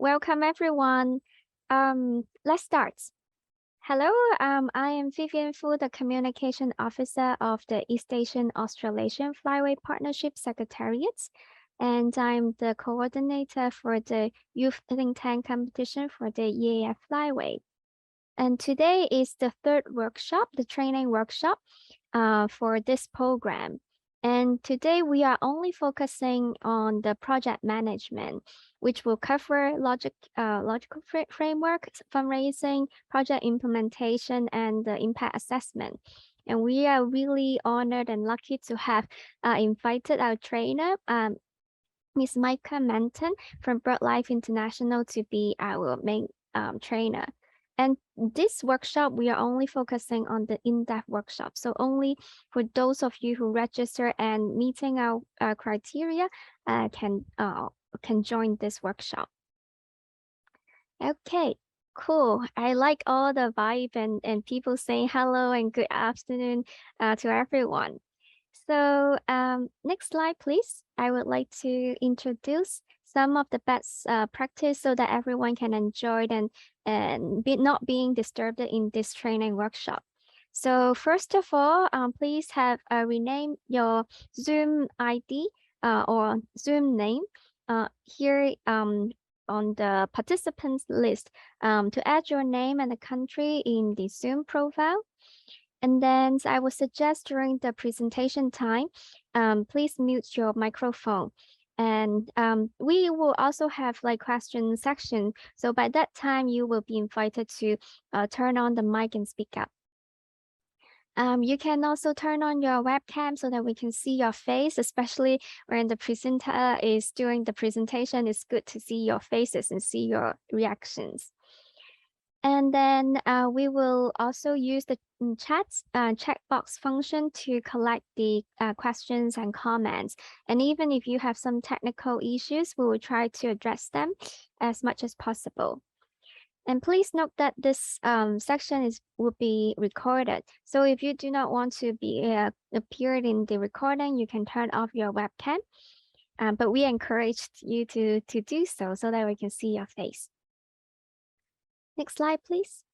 Welcome everyone. Let's start. Hello, I am Vivian Fu, the Communication Officer of the East Asian Australasian Flyway Partnership Secretariat, and I'm the coordinator for the Youth Think Tank competition for the EAA Flyway. And today is the third workshop, the training workshop for this program. And today we are only focusing on the project management, which will cover logical framework, fundraising, project implementation, and the impact assessment. And we are really honored and lucky to have invited our trainer, Ms. Maaike Manten from BirdLife International to be our main trainer. And this workshop, we are only focusing on the in-depth workshop. So only for those of you who register and meeting our criteria can join this workshop. Okay, cool. I like all the vibe and people saying hello and good afternoon to everyone. So next slide, please. I would like to introduce some of the best practice so that everyone can enjoy it and not being disturbed in this training workshop. So first of all, please have rename your Zoom ID or Zoom name here on the participants list to add your name and the country in the Zoom profile. And then I would suggest during the presentation time, please mute your microphone. And we will also have like question section. So by that time, you will be invited to turn on the mic and speak up. You can also turn on your webcam so that we can see your face, especially when the presenter is doing the presentation. It's good to see your faces and see your reactions. And then we will also use the checkbox function to collect the questions and comments. And even if you have some technical issues, we will try to address them as much as possible. And please note that this section will be recorded. So if you do not want to be appeared in the recording, you can turn off your webcam. But we encouraged you to do so that we can see your face. Next slide, please.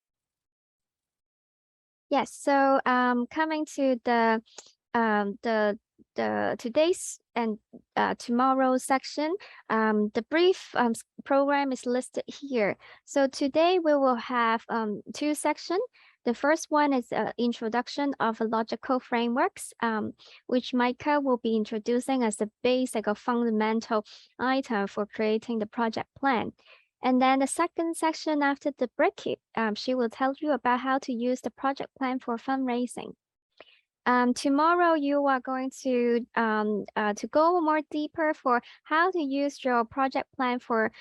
Yes, so coming to the today's and tomorrow's section, the brief program is listed here. So today we will have two sections. The first one is introduction of logical frameworks, which Maaike will be introducing as a basic or fundamental item for creating the project plan. And then the second section after the break, she will tell you about how to use the project plan for fundraising. Tomorrow you are going to go more deeper for how to use your project plan for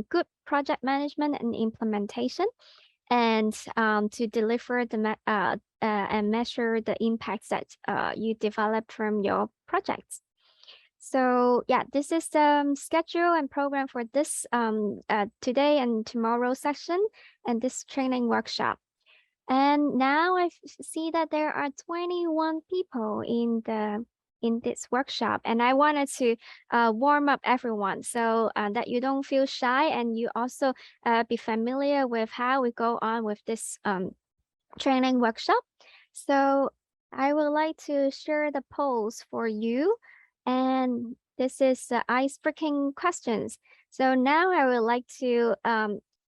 good project management and implementation, and to deliver the and measure the impacts that you developed from your projects. So yeah, this is the schedule and program for this today and tomorrow session and this training workshop. And now I see that there are 21 people in this workshop, and I wanted to warm up everyone so that you don't feel shy, and you also be familiar with how we go on with this training workshop. So I would like to share the polls for you. And this is ice-breaking questions. So now I would like to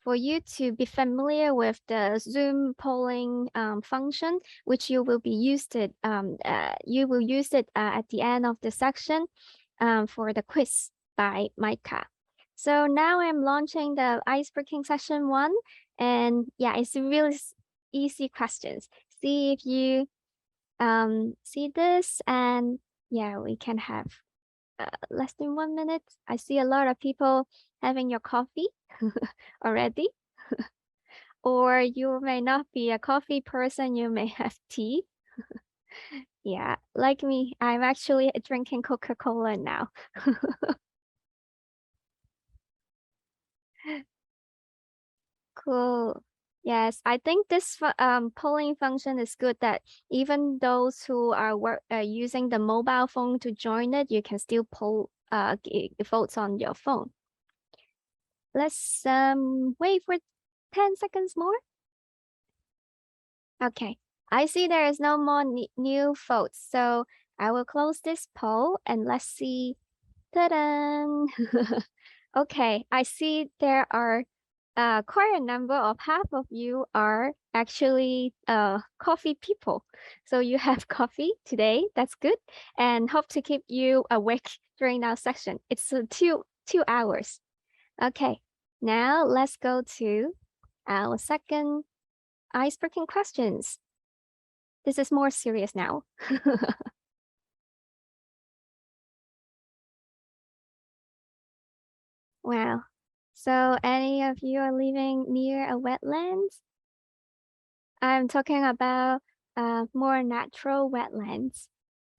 for you to be familiar with the Zoom polling function, which you will use it at the end of the section for the quiz by Maaike. So now I'm launching the ice-breaking session 1, and yeah, it's really easy questions. See if you see this, and yeah, we can have less than 1 minute. I see a lot of people having your coffee already. Or you may not be a coffee person, you may have tea. Yeah, like me, I'm actually drinking Coca-Cola now. Cool. Yes, I think this polling function is good, that even those who are using the mobile phone to join it, you can still poll votes on your phone. let's wait for 10 seconds more. Okay, I see there is no more new votes, so I will close this poll and let's see. Ta-da! Okay, I see there are quite a number of half of you are actually coffee people. So you have coffee today, that's good. And hope to keep you awake during our session. It's 2 hours. Okay, now let's go to our second icebreaking questions. This is more serious now. Wow. So any of you are living near a wetlands? I'm talking about more natural wetlands.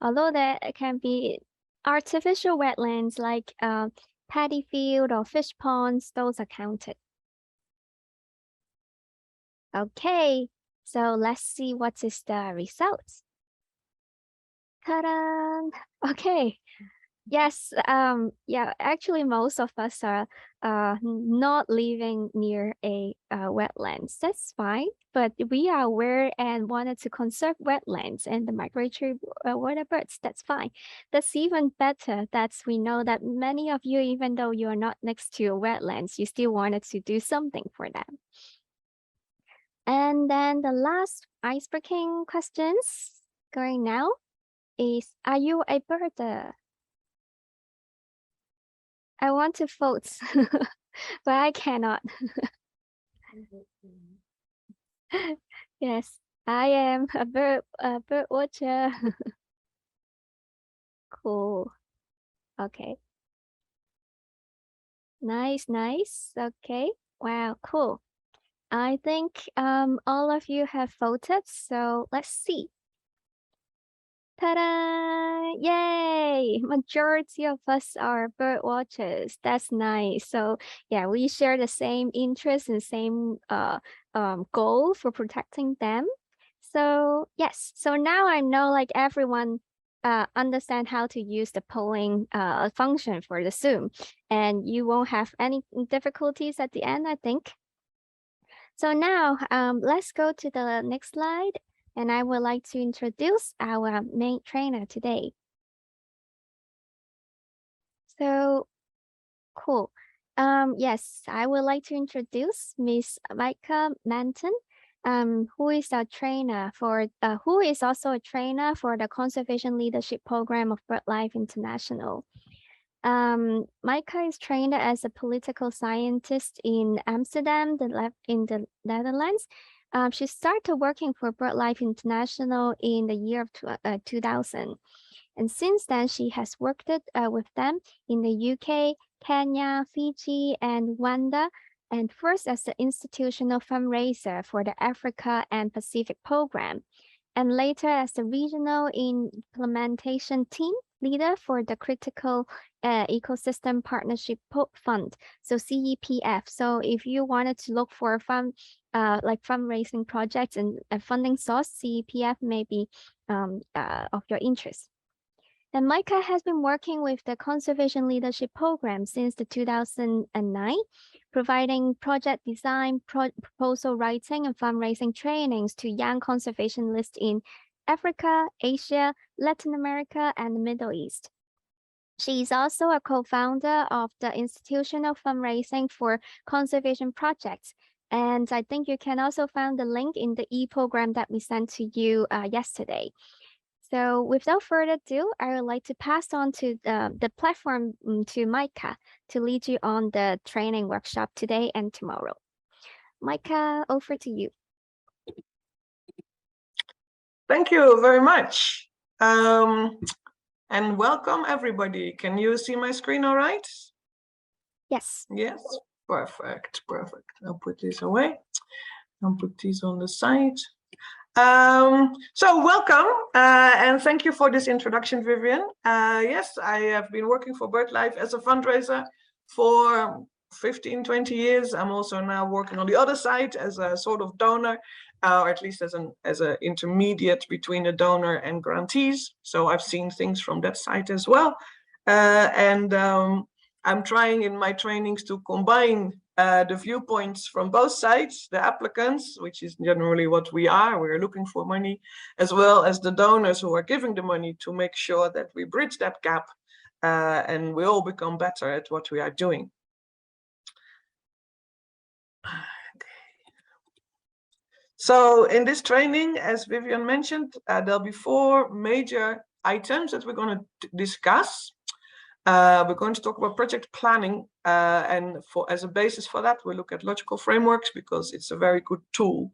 Although there can be artificial wetlands like paddy field or fish ponds, those are counted. Okay, so let's see what is the results. Ta-da! Okay, yes, yeah, actually most of us are not living near a wetlands. That's fine, but we are aware and wanted to conserve wetlands and the migratory water birds. That's fine. That's even better. That's we know that many of you, even though you are not next to a wetlands, you still wanted to do something for them. And then the last icebreaking questions going now is, are you a birder? I want to vote, but I cannot. Yes, I am a bird watcher. Cool. Okay. Nice, nice. Okay. Wow, cool. I think all of you have voted, so let's see. Ta-da! Yay! Majority of us are bird watchers. That's nice. So yeah, we share the same interest and same goal for protecting them. So yes, so now I know like everyone understand how to use the polling function for the Zoom, and you won't have any difficulties at the end, I think. So now let's go to the next slide, and I would like to introduce our main trainer today. So cool. Yes, I would like to introduce Miss Maaike Manten, who is a trainer for who is also a trainer for the Conservation Leadership Program of BirdLife International. Maaike is trained as a political scientist in Amsterdam, in the Netherlands. She started working for BirdLife International in the year of 2000. And since then, she has worked with them in the UK, Kenya, Fiji, and Rwanda, and first as the institutional fundraiser for the Africa and Pacific program, and later as the regional implementation team leader for the Critical Ecosystem Partnership Fund, so CEPF. So if you wanted to look for like fundraising projects and a funding source, CEPF may be of your interest. And Maaike has been working with the Conservation Leadership Program since the 2009, providing project design, proposal writing, and fundraising trainings to young conservationists in Africa, Asia, Latin America, and the Middle East. She is also a co-founder of the Institutional Fundraising for Conservation Projects. And I think you can also find the link in the e-program that we sent to you yesterday. So without further ado, I would like to pass on to the platform to Maaike to lead you on the training workshop today and tomorrow. Maaike, over to you. Thank you very much. And welcome everybody. Can you see my screen all right? Yes. Yes, perfect, perfect. I'll put this away. I'll put these on the side. So welcome and thank you for this introduction, Vivian. Yes, I have been working for BirdLife as a fundraiser for 15, 20 years. I'm also now working on the other side as a sort of donor, or at least as an intermediate between a donor and grantees. So I've seen things from that side as well. I'm trying in my trainings to combine the viewpoints from both sides, the applicants, which is generally what we are, we're looking for money, as well as the donors who are giving the money, to make sure that we bridge that gap and we all become better at what we are doing. So in this training, as Vivian mentioned, there'll be 4 major items that we're going to discuss. We're going to talk about project planning, and as a basis for that, we look at logical frameworks, because it's a very good tool.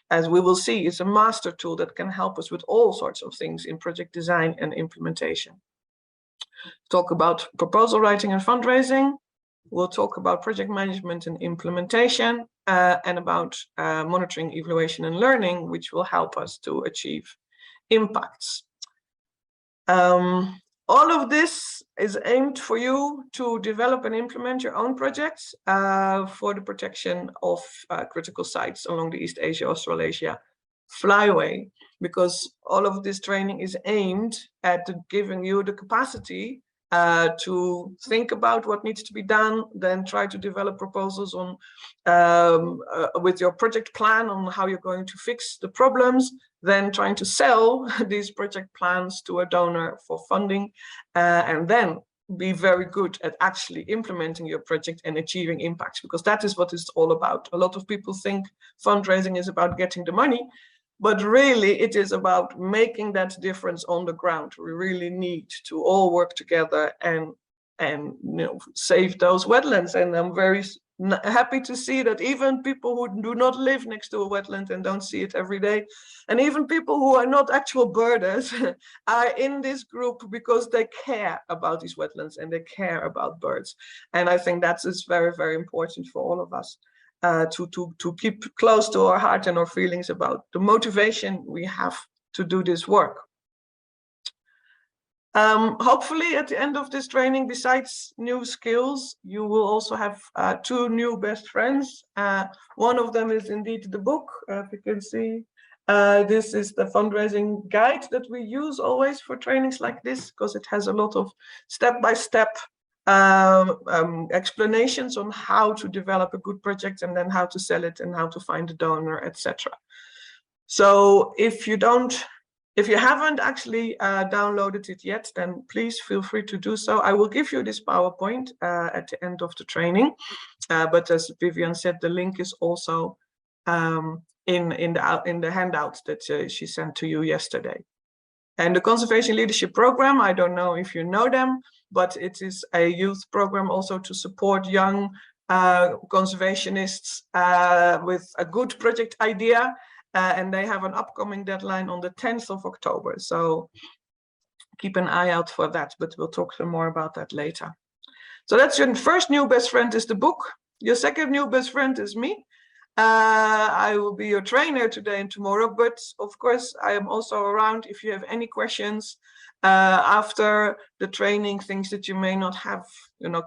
As we will see, it's a master tool that can help us with all sorts of things in project design and implementation. Talk about proposal writing and fundraising. We'll talk about project management and implementation, and about monitoring, evaluation, and learning, which will help us to achieve impacts. All of this is aimed for you to develop and implement your own projects for the protection of critical sites along the East Asia-Australasia Flyway, because all of this training is aimed at giving you the capacity to think about what needs to be done, then try to develop proposals on with your project plan on how you're going to fix the problems, then trying to sell these project plans to a donor for funding, and then be very good at actually implementing your project and achieving impacts, because that is what it's all about. A lot of people think fundraising is about getting the money, but really it is about making that difference on the ground. We really need to all work together and save those wetlands. And I'm very happy to see that even people who do not live next to a wetland and don't see it every day, and even people who are not actual birders are in this group because they care about these wetlands and they care about birds. And I think that is very, very important for all of us. To keep close to our heart and our feelings about the motivation we have to do this work. Hopefully at the end of this training, besides new skills, you will also have 2 new best friends. One of them is indeed the book, if you can see. This is the fundraising guide that we use always for trainings like this, because it has a lot of step-by-step explanations on how to develop a good project, and then how to sell it, and how to find a donor, etc. So if you haven't actually downloaded it yet, then please feel free to do so. I will give you this PowerPoint at the end of the training, but as Vivian said, the link is also in the handout that she sent to you yesterday. And the Conservation Leadership Program, I don't know if you know them, but it is a youth program also to support young conservationists with a good project idea. And they have an upcoming deadline on the 10th of October. So keep an eye out for that, but we'll talk some more about that later. So that's your first new best friend, is the book. Your second new best friend is me. I will be your trainer today and tomorrow, but of course I am also around if you have any questions after the training, things that you may not have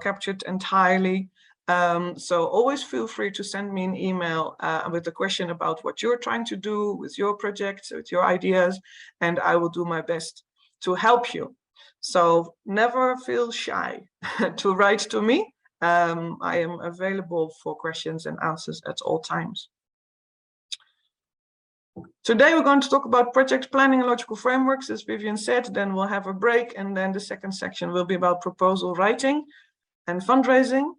captured entirely. So always feel free to send me an email with a question about what you're trying to do with your project, with your ideas, and I will do my best to help you. So never feel shy to write to me. I am available for questions and answers at all times. Today we're going to talk about project planning and logical frameworks, as Vivian said. Then we'll have a break, and then the second section will be about proposal writing and fundraising.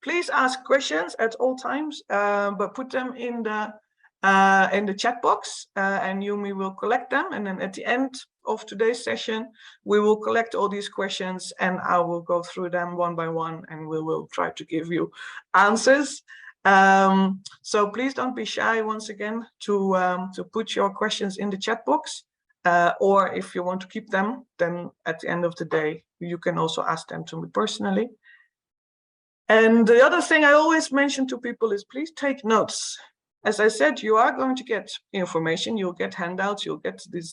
Please ask questions at all times, but put them in the chat box, and Yumi will collect them. And then at the end of today's session, we will collect all these questions, and I will go through them one by one, and we will try to give you answers. So please don't be shy once again to put your questions in the chat box, or if you want to keep them, then at the end of the day, you can also ask them to me personally. And the other thing I always mention to people is please take notes. As I said, you are going to get information, you'll get handouts, you'll get this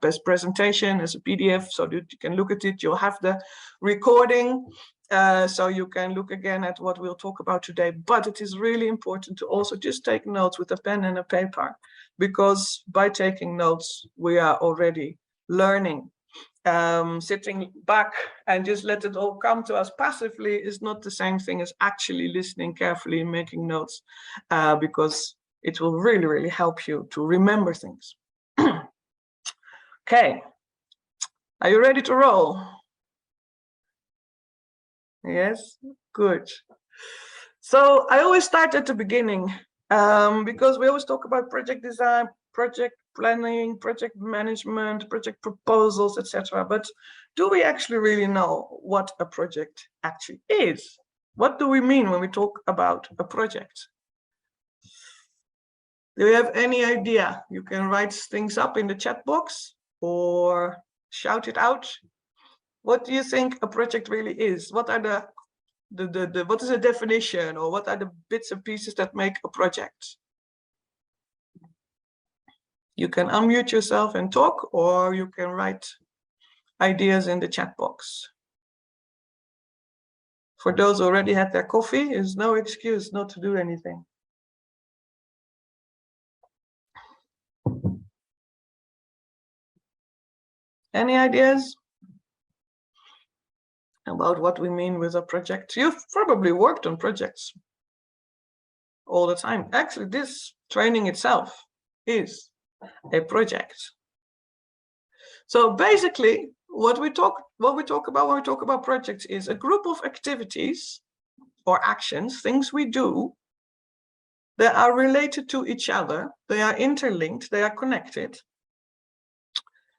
best presentation as a PDF so that you can look at it. You'll have the recording, so you can look again at what we'll talk about today. But it is really important to also just take notes with a pen and a paper, because by taking notes, we are already learning. sitting back and just let it all come to us passively is not the same thing as actually listening carefully and making notes, because it will really, really help you to remember things. Okay, are you ready to roll? Yes, good. So I always start at the beginning, because we always talk about project design, project planning, project management, project proposals, etc. But do we actually really know what a project actually is? What do we mean when we talk about a project? Do you have any idea? You can write things up in the chat box or shout it out. What do you think a project really is? What are what is the definition, or what are the bits and pieces that make a project? You can unmute yourself and talk, or you can write ideas in the chat box. For those who already had their coffee, there's no excuse not to do anything. Any ideas about what we mean with a project? You've probably worked on projects all the time. Actually, this training itself is a project. So basically, what we talk about when we talk about projects is a group of activities or actions, things we do that are related to each other, they are interlinked, they are connected,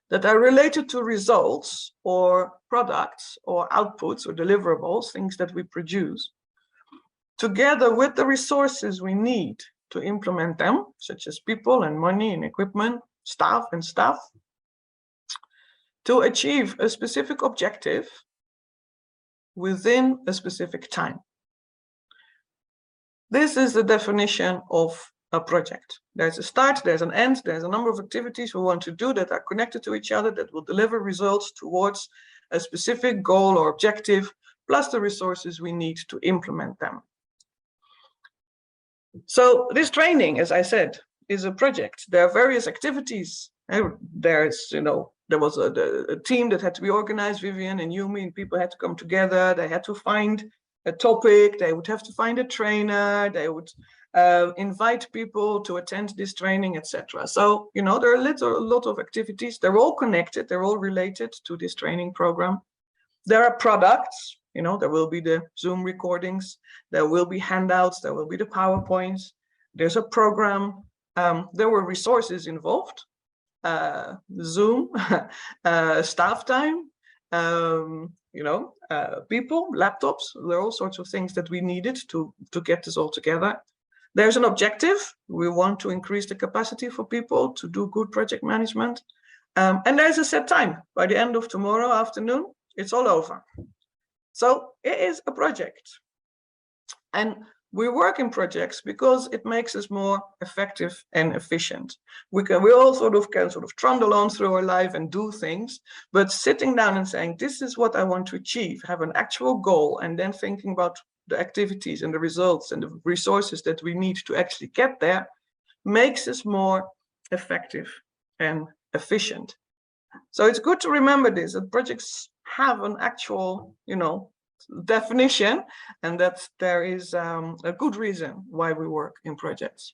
that are related to results or products or outputs or deliverables, things that we produce, together with the resources we need to implement them, such as people and money and equipment, staff and stuff, to achieve a specific objective within a specific time. This is the definition of a project. There's a start, there's an end, there's a number of activities we want to do that are connected to each other, that will deliver results towards a specific goal or objective, plus the resources we need to implement them. So this training, as I said, is a project. There are various activities. There's, there was a team that had to be organized, Vivian and Yumi, and people had to come together. They had to find a topic, they would have to find a trainer, they would invite people to attend this training, etc. So, there are a lot of activities. They're all connected, they're all related to this training program. There are products, there will be the Zoom recordings, there will be handouts, there will be the PowerPoints, there's a program, there were resources involved, Zoom, staff time, people, laptops, there are all sorts of things that we needed to get this all together. There's an objective. We want to increase the capacity for people to do good project management. And there's a set time. By the end of tomorrow afternoon, it's all over. So it is a project. And we work in projects because it makes us more effective and efficient. We all can trundle on through our life and do things, but sitting down and saying, this is what I want to achieve, have an actual goal, and then thinking about the activities and the results and the resources that we need to actually get there, makes us more effective and efficient. So it's good to remember this, that projects have an actual, definition, and that there is a good reason why we work in projects.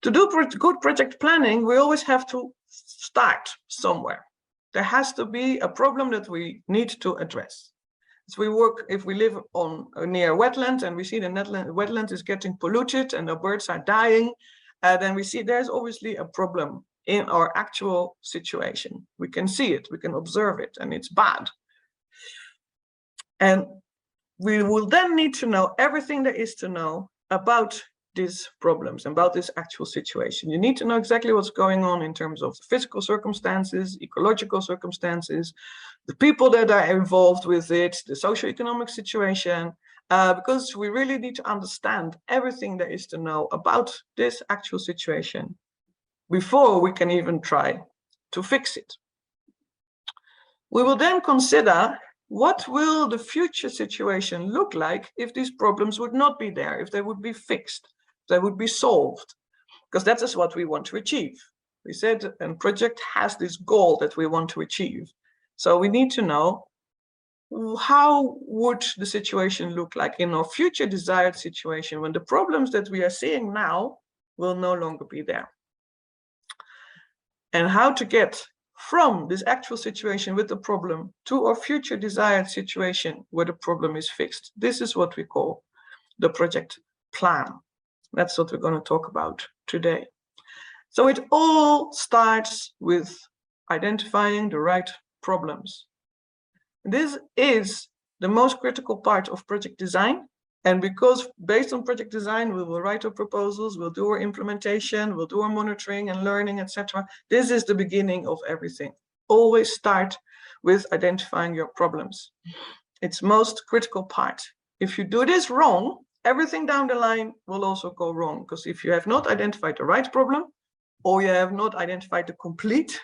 To do good project planning, we always have to start somewhere. There has to be a problem that we need to address. So if we live near a wetland and we see the wetland is getting polluted and the birds are dying, then we see there's obviously a problem in our actual situation. We can see it, we can observe it, and it's bad. And we will then need to know everything there is to know about these problems, about this actual situation. You need to know exactly what's going on in terms of the physical circumstances, ecological circumstances, the people that are involved with it, the socioeconomic situation, because we really need to understand everything there is to know about this actual situation before we can even try to fix it. We will then consider, what will the future situation look like if these problems would not be there, if they would be fixed, if they would be solved? Because that is what we want to achieve. We said a project has this goal that we want to achieve. So we need to know how would the situation look like in our future desired situation when the problems that we are seeing now will no longer be there. And how to get from this actual situation with the problem to our future desired situation where the problem is fixed. This is what we call the project plan. That's what we're going to talk about today. So it all starts with identifying the right problems. This is the most critical part of project design. And because based on project design, we will write our proposals, we'll do our implementation, we'll do our monitoring and learning, etc. This is the beginning of everything. Always start with identifying your problems. It's most critical part. If you do this wrong, everything down the line will also go wrong. Because if you have not identified the right problem, or you have not identified the complete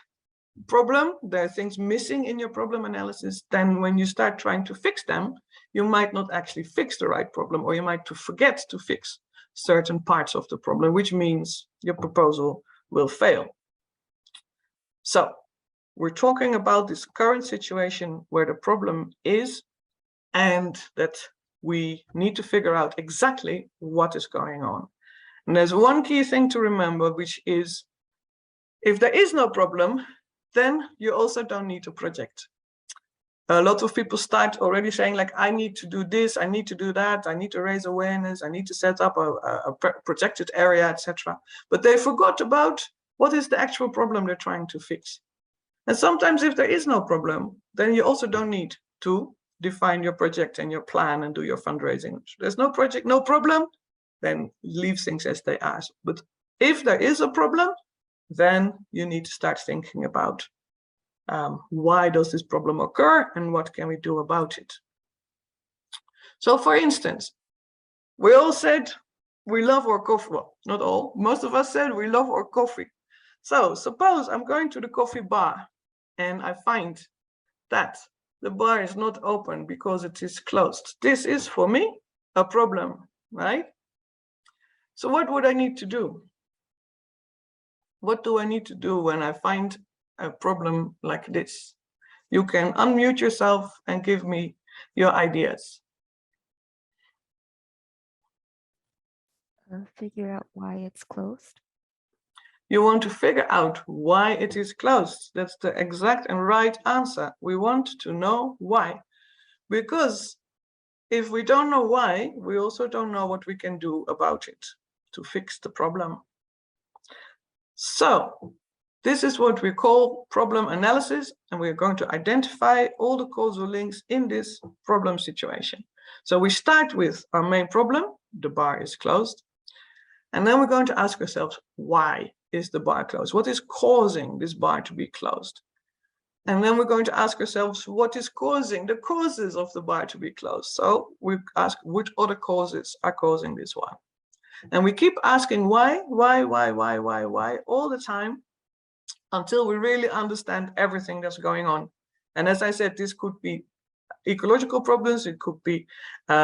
problem, there are things missing in your problem analysis, then when you start trying to fix them, you might not actually fix the right problem, or you might forget to fix certain parts of the problem, which means your proposal will fail. So we're talking about this current situation where the problem is, and that we need to figure out exactly what is going on. And there's one key thing to remember, which is if there is no problem, then you also don't need a project. A lot of people start already saying, like, I need to do this, I need to do that, I need to raise awareness, I need to set up a protected area, etc. But they forgot about what is the actual problem they're trying to fix. And sometimes if there is no problem, then you also don't need to define your project and your plan and do your fundraising. If there's no project, no problem, then leave things as they are. But if there is a problem, then you need to start thinking about why does this problem occur and what can we do about it. So for instance, we all said we love our coffee. Well, not all, most of us said we love our coffee. So suppose I'm going to the coffee bar and I find that the bar is not open because it is closed. This is for me a problem, right? So what would I need to do? What do I need to do when I find a problem like this? You can unmute yourself and give me your ideas. Figure out why it's closed. You want to figure out why it is closed. That's the exact and right answer. We want to know why. Because if we don't know why, we also don't know what we can do about it to fix the problem. So this is what we call problem analysis, and we're going to identify all the causal links in this problem situation. So we start with our main problem, the bar is closed, and then we're going to ask ourselves, why is the bar closed? What is causing this bar to be closed? And then we're going to ask ourselves, what is causing the causes of the bar to be closed? So we ask which other causes are causing this one. And we keep asking why all the time until we really understand everything that's going on. And as I said, this could be ecological problems, it could be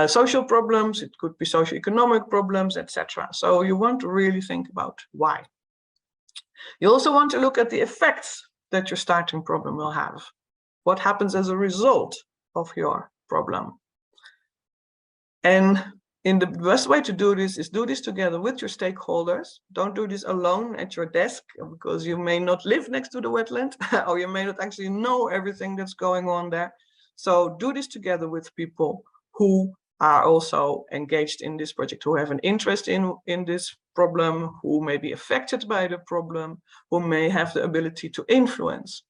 social problems, it could be socioeconomic problems, etc. So you want to really think about why. You also want to look at the effects that your starting problem will have. What happens as a result of your problem? And the best way to do this is do this together with your stakeholders. Don't do this alone at your desk, because you may not live next to the wetland or you may not actually know everything that's going on there. So do this together with people who are also engaged in this project, who have an interest in this problem, who may be affected by the problem, who may have the ability to influence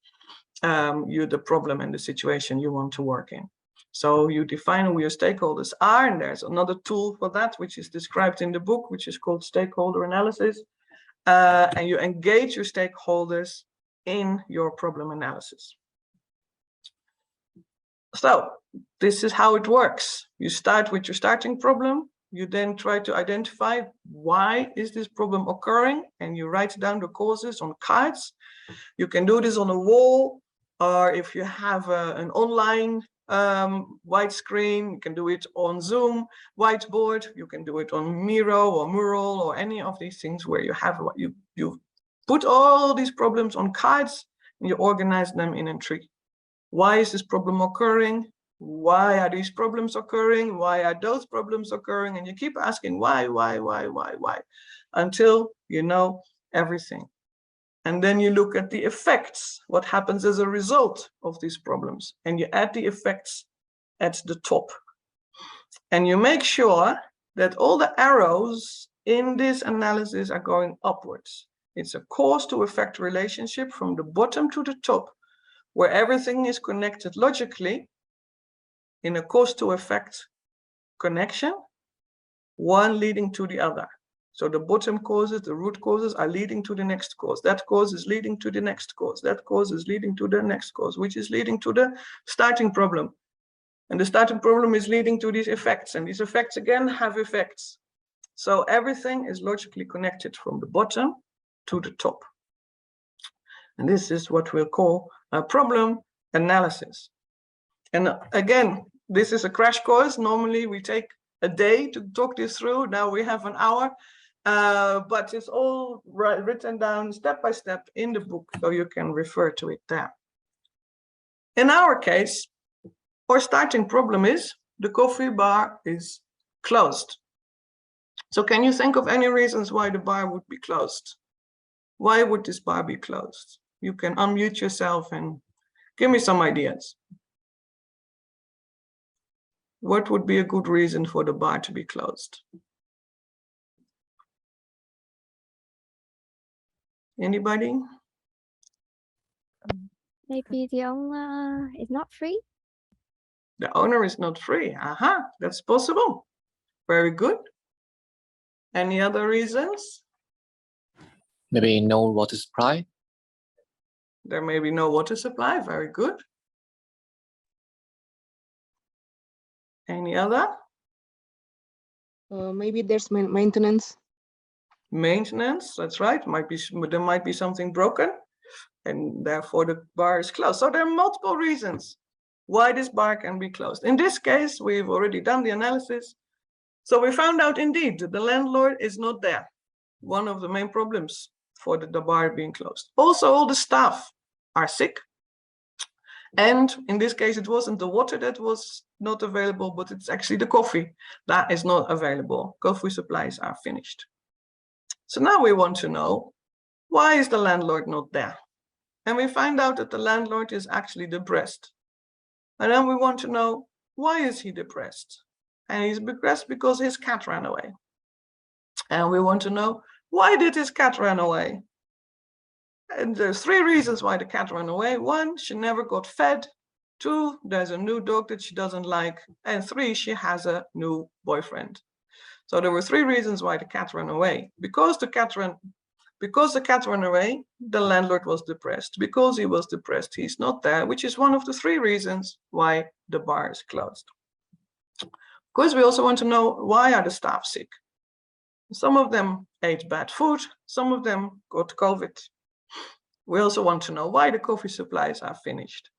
the problem and the situation you want to work in. So you define who your stakeholders are, and there's another tool for that, which is described in the book, which is called stakeholder analysis. And you engage your stakeholders in your problem analysis. So this is how it works. You start with your starting problem. You then try to identify why is this problem occurring, and you write down the causes on cards. You can do this on a wall, or if you have an online widescreen, you can do it on Zoom, whiteboard, you can do it on Miro or Mural or any of these things where you have what you put all these problems on cards and you organize them in a tree. Why is this problem occurring? Why are these problems occurring? Why are those problems occurring? And you keep asking why, until you know everything. And then you look at the effects, what happens as a result of these problems, and you add the effects at the top. And you make sure that all the arrows in this analysis are going upwards. It's a cause to effect relationship from the bottom to the top, where everything is connected logically in a cause to effect connection, one leading to the other. So the bottom causes, the root causes are leading to the next cause. That cause is leading to the next cause. That cause is leading to the next cause, which is leading to the starting problem. And the starting problem is leading to these effects. And these effects again have effects. So everything is logically connected from the bottom to the top. And this is what we'll call a problem analysis. And again, this is a crash course. Normally we take a day to talk this through. Now we have an hour. But it's all written down step by step in the book, so you can refer to it there. In our case, our starting problem is the coffee bar is closed. So can you think of any reasons why the bar would be closed? Why would this bar be closed? You can unmute yourself and give me some ideas. What would be a good reason for the bar to be closed? Anybody? Maybe the owner is not free. The owner is not free. Aha, that's possible. Very good. Any other reasons? Maybe no water supply. There may be no water supply. Very good. Any other? Maybe there's maintenance. Maintenance, that's right. There might be something broken, and therefore the bar is closed. So there are multiple reasons why this bar can be closed. In this case, we've already done the analysis. So we found out indeed that the landlord is not there. One of the main problems for the bar being closed. Also, all the staff are sick. And in this case, it wasn't the water that was not available, but it's actually the coffee that is not available. Coffee supplies are finished. So now we want to know, why is the landlord not there? And we find out that the landlord is actually depressed. And then we want to know, why is he depressed? And he's depressed because his cat ran away. And we want to know, why did his cat run away? And there's 3 reasons why the cat ran away. 1, she never got fed. 2, there's a new dog that she doesn't like. And 3, she has a new boyfriend. So there were 3 reasons why the cat ran away. Because the cat ran away, the landlord was depressed. Because he was depressed, he's not there, which is one of the 3 reasons why the bar is closed. Of course, we also want to know, why are the staff sick? Some of them ate bad food, some of them got COVID. We also want to know why the coffee supplies are finished.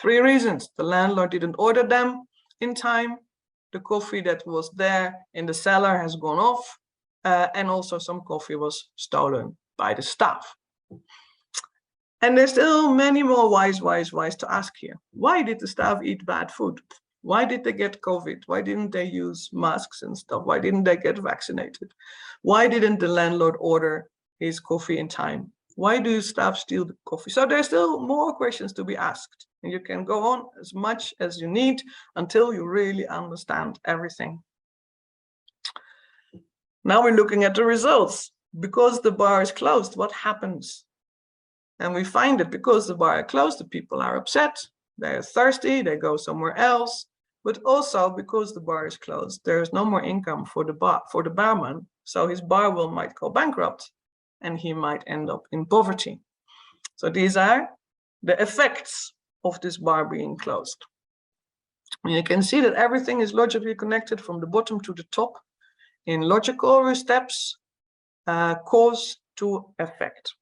3 reasons: the landlord didn't order them in time, the coffee that was there in the cellar has gone off, and also some coffee was stolen by the staff. And there's still many more whys to ask here. Why did the staff eat bad food? Why did they get COVID? Why didn't they use masks and stuff? Why didn't they get vaccinated? Why didn't the landlord order his coffee in time? Why do staff steal the coffee? So there's still more questions to be asked. And you can go on as much as you need until you really understand everything. Now we're looking at the results. Because the bar is closed, what happens? And we find that because the bar is closed, the people are upset, they're thirsty, they go somewhere else. But also because the bar is closed, there is no more income for the barman. So his bar might go bankrupt and he might end up in poverty. So these are the effects of this bar being closed. And you can see that everything is logically connected from the bottom to the top in logical steps, cause to effect.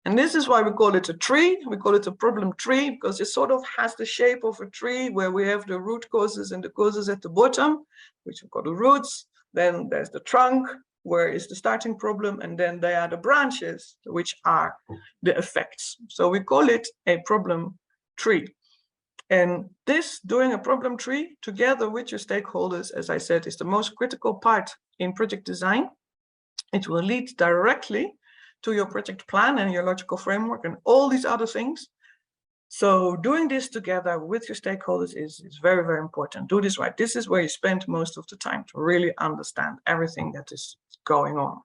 And this is why we call it a tree. We call it a problem tree because it sort of has the shape of a tree where we have the root causes and the causes at the bottom, which we call the roots. Then there's the trunk, where is the starting problem, and then there are the branches, which are the effects. So we call it a problem tree. And this, doing a problem tree together with your stakeholders, as I said, is the most critical part in project design. It will lead directly to your project plan and your logical framework and all these other things. So doing this together with your stakeholders is very, very important. Do this right. This is where you spend most of the time to really understand everything that is going on.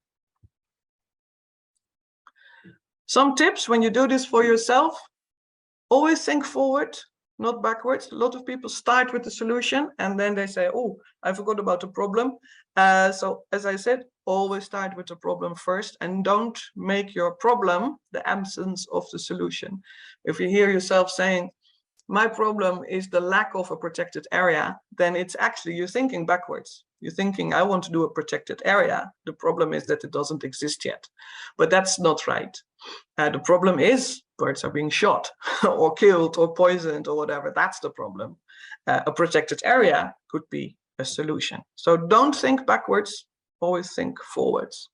Some tips when you do this for yourself: always think forward, not backwards. A lot of people start with the solution and then they say, oh, I forgot about the problem. So as I said, always start with the problem first, and don't make your problem the absence of the solution. If you hear yourself saying, my problem is the lack of a protected area, then it's actually you're thinking backwards. You're thinking, I want to do a protected area. The problem is that it doesn't exist yet. But that's not right. The problem is birds are being shot or killed or poisoned or whatever. That's the problem. A protected area could be a solution. So don't think backwards, always think forwards.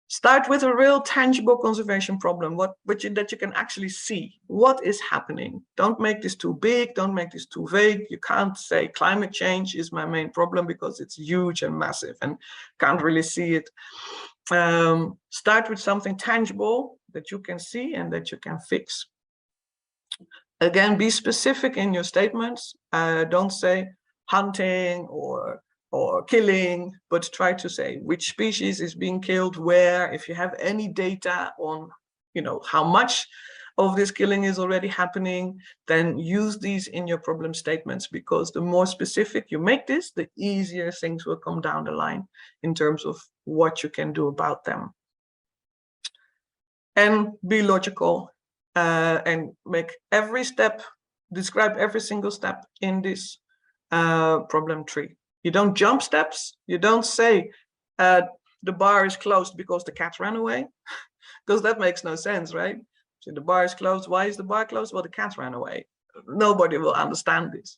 Start with a real tangible conservation problem, that you can actually see. What is happening? Don't make this too big, don't make this too vague. You can't say climate change is my main problem because it's huge and massive and can't really see it. Start with something tangible that you can see and that you can fix. Again, be specific in your statements. Don't say hunting or killing, but try to say which species is being killed, where. If you have any data on, how much of this killing is already happening, then use these in your problem statements, because the more specific you make this, the easier things will come down the line in terms of what you can do about them. And be logical and make every step, describe every single step in this problem tree. You don't jump steps. You don't say the bar is closed because the cat ran away, because that makes no sense, right? So the bar is closed. Why is the bar closed? Well, the cat ran away. Nobody will understand this.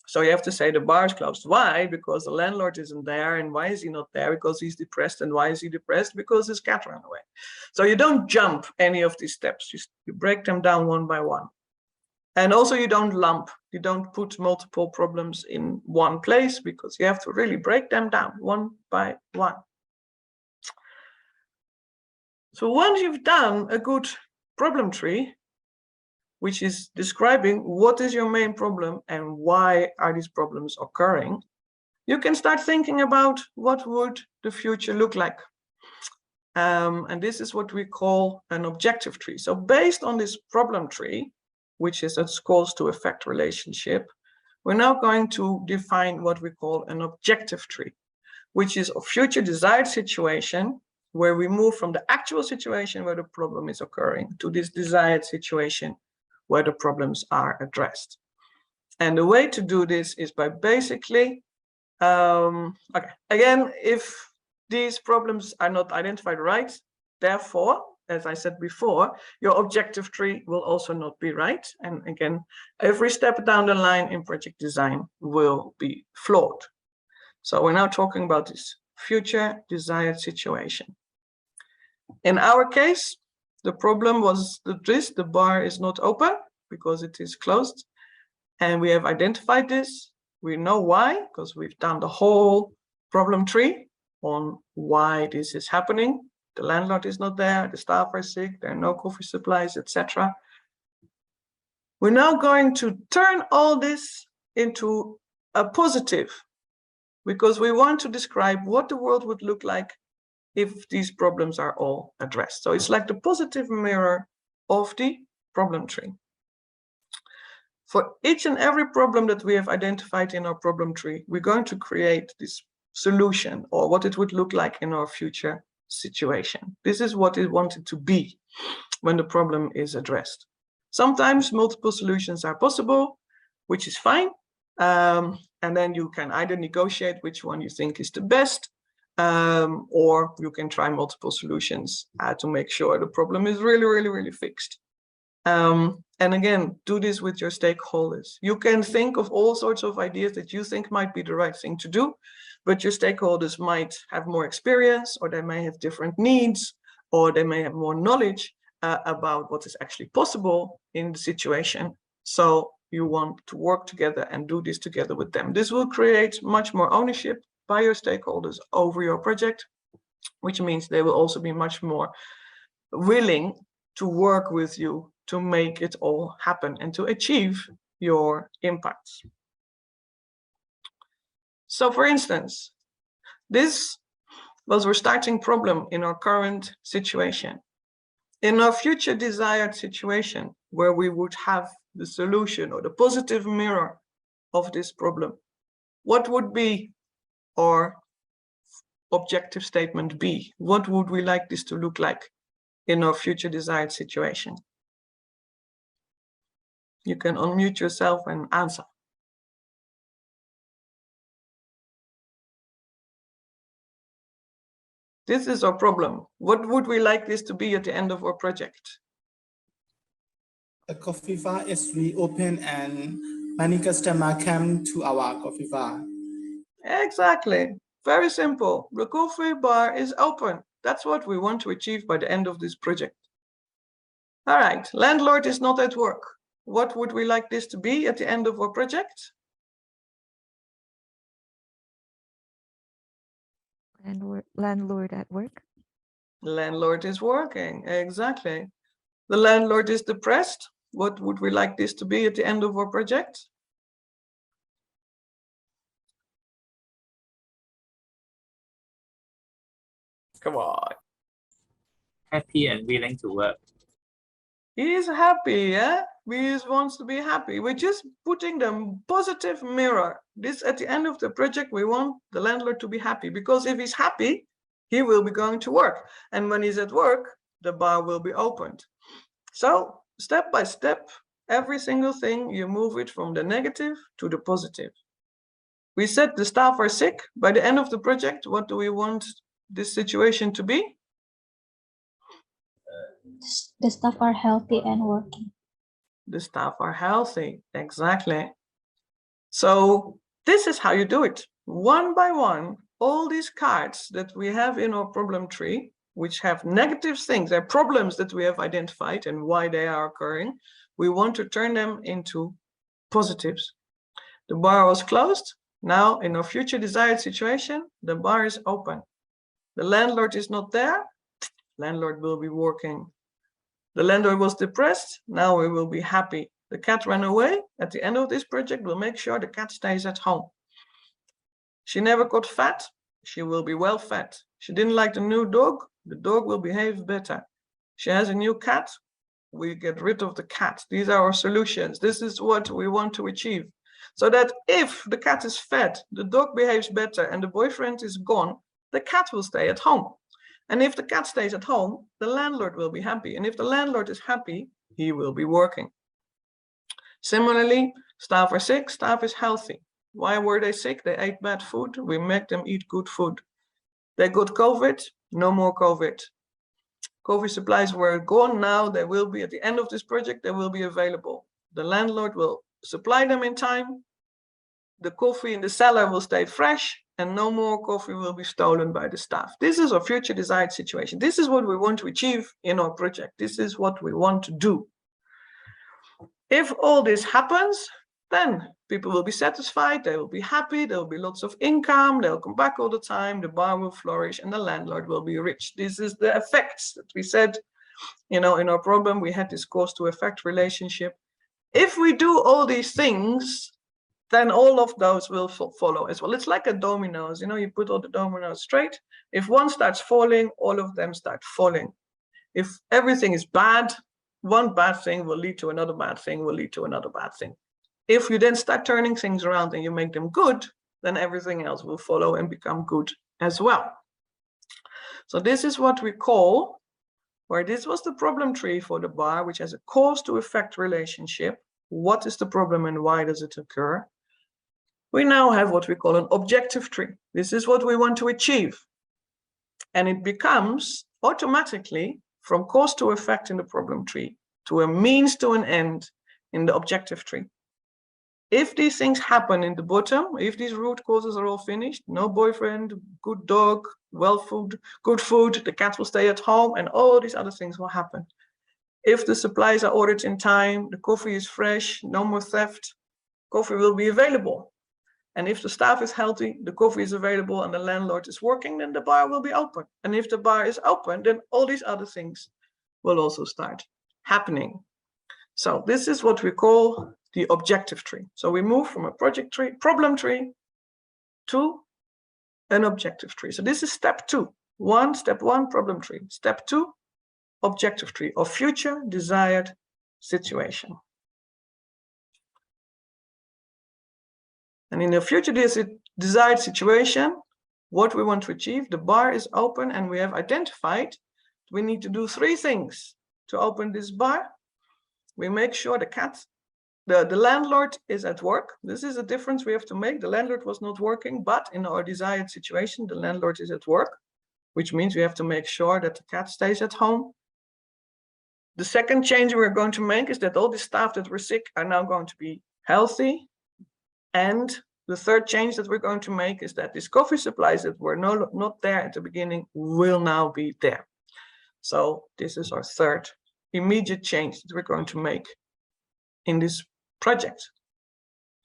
So you have to say the bar is closed. Why? Because the landlord isn't there. And why is he not there? Because he's depressed. And why is he depressed? Because his cat ran away. So you don't jump any of these steps. You break them down one by one. And also you don't lump, you don't put multiple problems in one place, because you have to really break them down one by one. So once you've done a good problem tree, which is describing what is your main problem and why are these problems occurring, you can start thinking about what would the future look like. And this is what we call an objective tree. So based on this problem tree, which is a cause to effect relationship, we're now going to define what we call an objective tree, which is a future desired situation where we move from the actual situation where the problem is occurring to this desired situation where the problems are addressed. And the way to do this is by basically, again, if these problems are not identified right, therefore, as I said before, your objective tree will also not be right. And again, every step down the line in project design will be flawed. So we're now talking about this future desired situation. In our case, the problem was the bar is not open because it is closed. And we have identified this. We know why, because we've done the whole problem tree on why this is happening. The landlord is not there, the staff are sick, there are no coffee supplies, etc. We're now going to turn all this into a positive, because we want to describe what the world would look like if these problems are all addressed. So it's like the positive mirror of the problem tree. For each and every problem that we have identified in our problem tree, we're going to create this solution, or what it would look like in our future situation. This is what it wanted to be when the problem is addressed. Sometimes multiple solutions are possible, which is fine. And then you can either negotiate which one you think is the best, or you can try multiple solutions to make sure the problem is really, really, really fixed. And And again, do this with your stakeholders. You can think of all sorts of ideas that you think might be the right thing to do, but your stakeholders might have more experience, or they may have different needs, or they may have more knowledge about what is actually possible in the situation. So you want to work together and do this together with them. This will create much more ownership by your stakeholders over your project, which means they will also be much more willing to work with you to make it all happen and to achieve your impacts. So for instance, this was our starting problem in our current situation. In our future desired situation, where we would have the solution or the positive mirror of this problem, what would be our objective statement B? What would we like this to look like in our future desired situation? You can unmute yourself and answer. This is our problem. What would we like this to be at the end of our project? The coffee bar is reopened and many customers come to our coffee bar. Exactly. Very simple. The coffee bar is open. That's what we want to achieve by the end of this project. All right. Landlord is not at work. What would we like this to be at the end of our project? Landlord at work. Landlord is working. Exactly. The landlord is depressed. What would we like this to be at the end of our project? Come on. Happy and willing to work. He is happy, yeah? He just wants to be happy. We're just putting the positive mirror. This at the end of the project, we want the landlord to be happy, because if he's happy, he will be going to work. And when he's at work, the bar will be opened. So step by step, every single thing, you move it from the negative to the positive. We said the staff are sick. By the end of the project, what do we want this situation to be? The staff are healthy and working. The staff are healthy, exactly. So this is how you do it. One by one, all these cards that we have in our problem tree, which have negative things, they're problems that we have identified and why they are occurring, we want to turn them into positives. The bar was closed. Now in our future desired situation, the bar is open. The landlord is not there. Landlord will be working. The landlord was depressed. Now we will be happy. The cat ran away. At the end of this project, we'll make sure the cat stays at home. She never got fat. She will be well fed. She didn't like the new dog. The dog will behave better. She has a new cat. We get rid of the cat. These are our solutions. This is what we want to achieve. So that if the cat is fed, the dog behaves better, and the boyfriend is gone, the cat will stay at home. And if the cat stays at home, the landlord will be happy. And if the landlord is happy, he will be working. Similarly, staff are sick, staff is healthy. Why were they sick? They ate bad food. We make them eat good food. They got COVID, no more COVID. COVID supplies were gone. Now they will be, at the end of this project, they will be available. The landlord will supply them in time. The coffee in the cellar will stay fresh, and no more coffee will be stolen by the staff. This is our future desired situation. This is what we want to achieve in our project. This is what we want to do. If all this happens, then people will be satisfied, they will be happy, there will be lots of income, they'll come back all the time, the bar will flourish, and the landlord will be rich. This is the effects that we said, in our problem, we had this cause to effect relationship. If we do all these things, then all of those will follow as well. It's like a dominoes, you put all the dominoes straight. If one starts falling, all of them start falling. If everything is bad, one bad thing will lead to another bad thing, will lead to another bad thing. If you then start turning things around and you make them good, then everything else will follow and become good as well. So this is what we call, where this was the problem tree for the bar, which has a cause to effect relationship. What is the problem and why does it occur? We now have what we call an objective tree. This is what we want to achieve. And it becomes automatically, from cause to effect in the problem tree, to a means to an end in the objective tree. If these things happen in the bottom, if these root causes are all finished, no boyfriend, good dog, good food, the cat will stay at home, and all these other things will happen. If the supplies are ordered in time, the coffee is fresh, no more theft, coffee will be available. And if the staff is healthy, the coffee is available, and the landlord is working, then the bar will be open. And if the bar is open, then all these other things will also start happening. So this is what we call the objective tree. So we move from a project tree, problem tree, to an objective tree. So this is step 2. Step 1, problem tree. Step 2, objective tree, or future desired situation. And in the future desired situation, what we want to achieve, the bar is open, and we have identified we need to do 3 things to open this bar. We make sure the landlord is at work. This is a difference we have to make. The landlord was not working, but in our desired situation, the landlord is at work, which means we have to make sure that the cat stays at home. The second change we're going to make is that all the staff that were sick are now going to be healthy. And the third change that we're going to make is that these coffee supplies that were not there at the beginning will now be there. So this is our third immediate change that we're going to make in this project.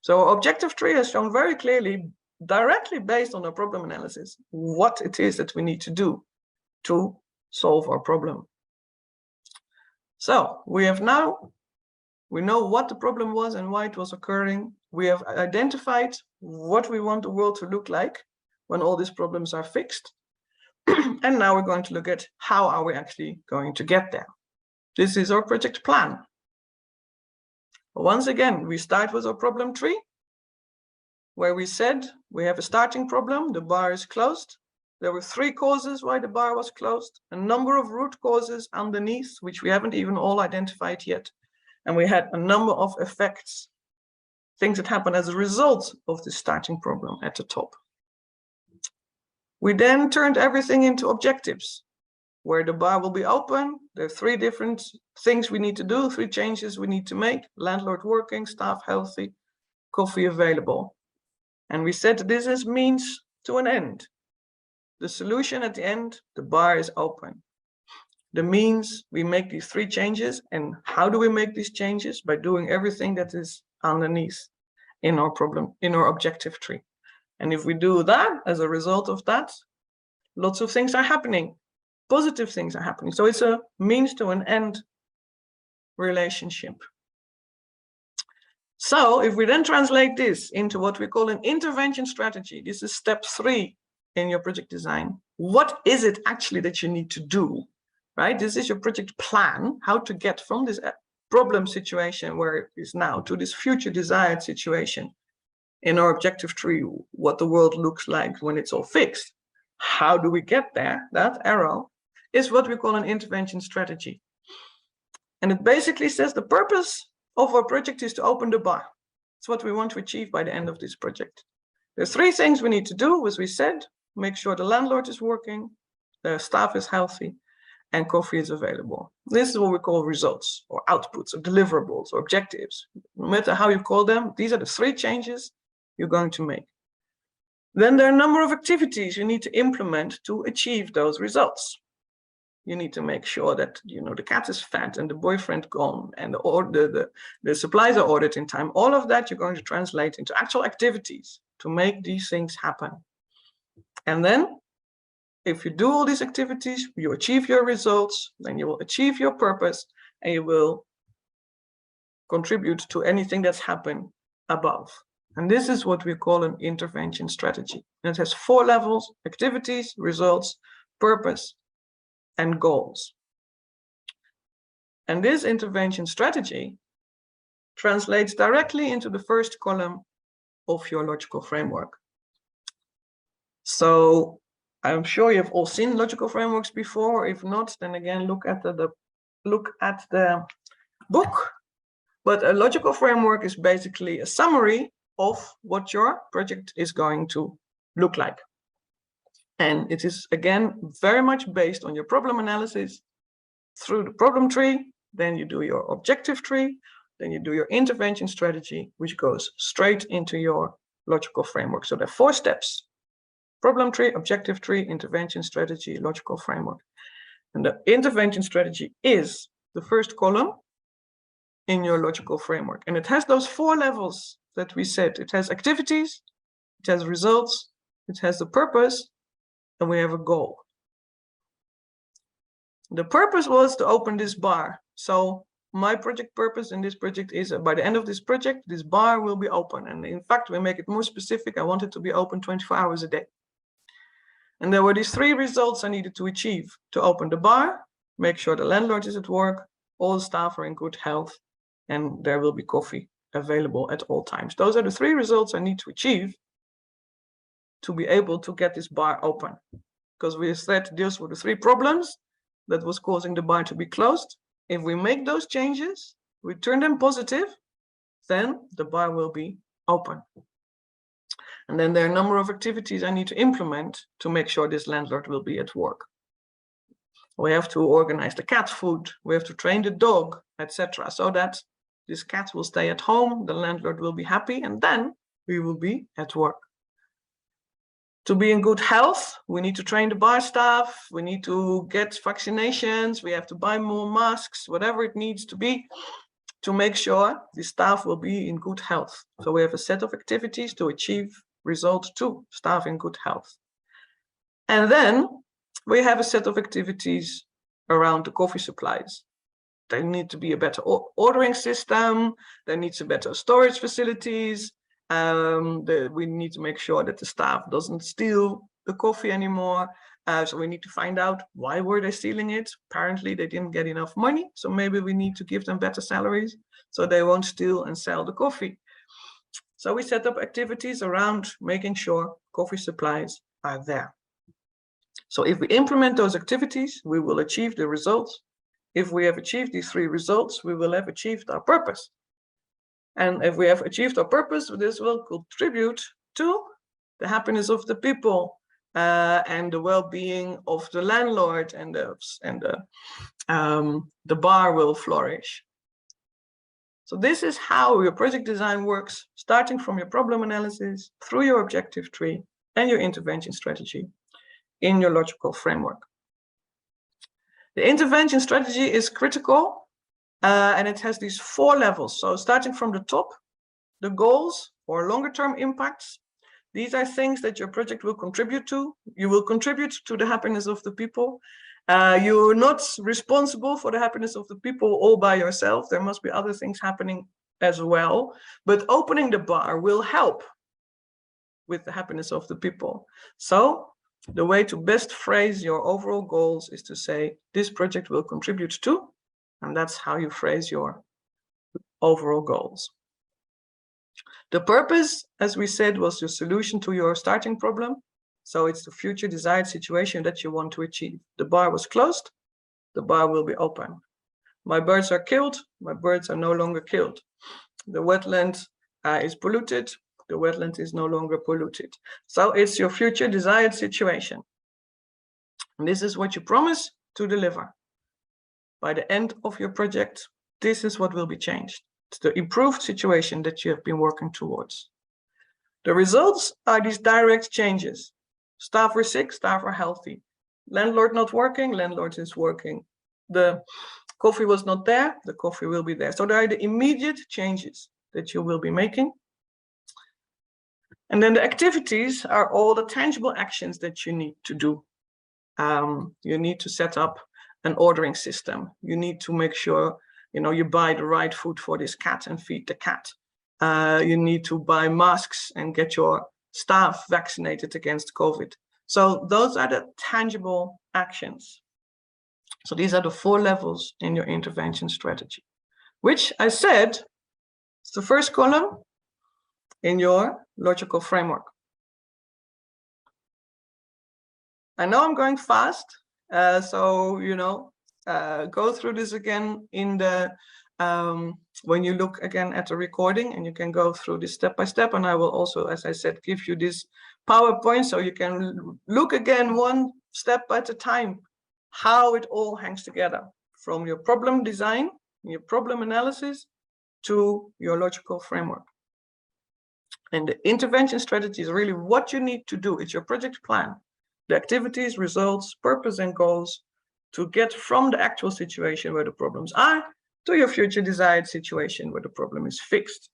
So our objective tree has shown very clearly, directly based on our problem analysis, what it is that we need to do to solve our problem. So we know what the problem was and why it was occurring. We have identified what we want the world to look like when all these problems are fixed. And now we're going to look at how are we actually going to get there. This is our project plan. Once again, we start with our problem tree, where we said we have a starting problem, the bar is closed. There were 3 causes why the bar was closed, a number of root causes underneath, which we haven't even all identified yet. And we had a number of effects, things that happen as a result of this starting problem at the top. We then turned everything into objectives, where the bar will be open. There are 3 different things we need to do, 3 changes we need to make: landlord working, staff healthy, coffee available. And we said this is means to an end. The solution at the end, the bar is open. The means, we make these 3 changes. And how do we make these changes? By doing everything that is underneath in our problem, in our objective tree. And if we do that, as a result of that, lots of things are happening. Positive things are happening. So it's a means to an end relationship. So if we then translate this into what we call an intervention strategy, this is step 3 in your project design. What is it actually that you need to do, right? This is your project plan, how to get from this problem situation where it is now to this future desired situation in our objective tree, what the world looks like when it's all fixed. How do we get there? That arrow is what we call an intervention strategy. And it basically says the purpose of our project is to open the bar. It's what we want to achieve by the end of this project. There's 3 things we need to do, as we said: make sure the landlord is working, the staff is healthy, and coffee is available. This is what we call results, or outputs, or deliverables, or objectives. No matter how you call them, these are the 3 changes you're going to make. Then there are a number of activities you need to implement to achieve those results. You need to make sure that the cat is fed and the boyfriend gone and the supplies are ordered in time. All of that you're going to translate into actual activities to make these things happen. And then if you do all these activities, you achieve your results, then you will achieve your purpose, and you will contribute to anything that's happened above. And this is what we call an intervention strategy. And it has 4 levels: activities, results, purpose, and goals. And this intervention strategy translates directly into the first column of your logical framework. So I'm sure you've all seen logical frameworks before. If not, then again, look at the book. But a logical framework is basically a summary of what your project is going to look like. And it is, again, very much based on your problem analysis through the problem tree, then you do your objective tree, then you do your intervention strategy, which goes straight into your logical framework. So there are 4 steps: problem tree, objective tree, intervention strategy, logical framework. And the intervention strategy is the first column in your logical framework. And it has those 4 levels that we said. It has activities, it has results, it has the purpose, and we have a goal. The purpose was to open this bar. So my project purpose in this project is by the end of this project, this bar will be open. And in fact, we make it more specific. I want it to be open 24 hours a day. And there were these 3 results I needed to achieve: to open the bar, make sure the landlord is at work, all the staff are in good health, and there will be coffee available at all times. Those are the 3 results I need to achieve to be able to get this bar open. Because we said those were the 3 problems that was causing the bar to be closed. If we make those changes, we turn them positive, then the bar will be open. And then there are a number of activities I need to implement to make sure this landlord will be at work. We have to organize the cat food, we have to train the dog, etc., so that this cat will stay at home, the landlord will be happy, and then we will be at work. To be in good health, we need to train the bar staff, we need to get vaccinations, we have to buy more masks, whatever it needs to be, to make sure the staff will be in good health. So we have a set of activities to achieve result 2, staff in good health. And then we have a set of activities around the coffee supplies. There need to be a better ordering system, there needs to be better storage facilities, we need to make sure that the staff doesn't steal the coffee anymore. So we need to find out why were they stealing it. Apparently they didn't get enough money, so maybe we need to give them better salaries so they won't steal and sell the coffee. So we set up activities around making sure coffee supplies are there. So if we implement those activities, we will achieve the results. If we have achieved these 3 results, we will have achieved our purpose. And if we have achieved our purpose, this will contribute to the happiness of the people and the well-being of the landlord, and the bar will flourish. So this is how your project design works, starting from your problem analysis, through your objective tree and your intervention strategy in your logical framework. The intervention strategy is critical, and it has these 4 levels. So starting from the top, the goals or longer term impacts. These are things that your project will contribute to. You will contribute to the happiness of the people. You're not responsible for the happiness of the people all by yourself. There must be other things happening as well. But opening the bar will help with the happiness of the people. So the way to best phrase your overall goals is to say, this project will contribute to, and that's how you phrase your overall goals. The purpose, as we said, was your solution to your starting problem. So it's the future desired situation that you want to achieve. The bar was closed, the bar will be open. My birds are killed, my birds are no longer killed. The wetland is polluted, the wetland is no longer polluted. So it's your future desired situation. And this is what you promise to deliver. By the end of your project, this is what will be changed. It's the improved situation that you have been working towards. The results are these direct changes. Staff are sick, staff are healthy. Landlord not working, landlord is working. The coffee was not there, the coffee will be there. So there are the immediate changes that you will be making. And then the activities are all the tangible actions that you need to do. You need to set up an ordering system. You need to make sure you buy the right food for this cat and feed the cat. You need to buy masks and get your staff vaccinated against COVID. So those are the tangible actions. So these are the 4 levels in your intervention strategy, which I said is the first column in your logical framework. I know I'm going fast, so go through this again in the when you look again at the recording, and you can go through this step by step. And I will also, as I said, give you this PowerPoint so you can look again one step at a time how it all hangs together, from your problem design your problem analysis to your logical framework. And the intervention strategy is really what you need to do. It's your project plan, the activities, results, purpose, and goals to get from the actual situation where the problems are to your future desired situation where the problem is fixed.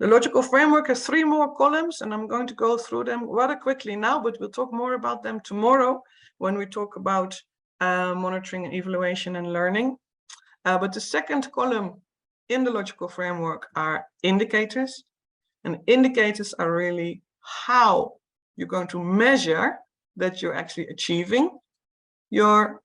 The logical framework has 3 more columns, and I'm going to go through them rather quickly now, but we'll talk more about them tomorrow when we talk about monitoring and evaluation and learning. But the second column in the logical framework are indicators. And indicators are really how you're going to measure that you're actually achieving your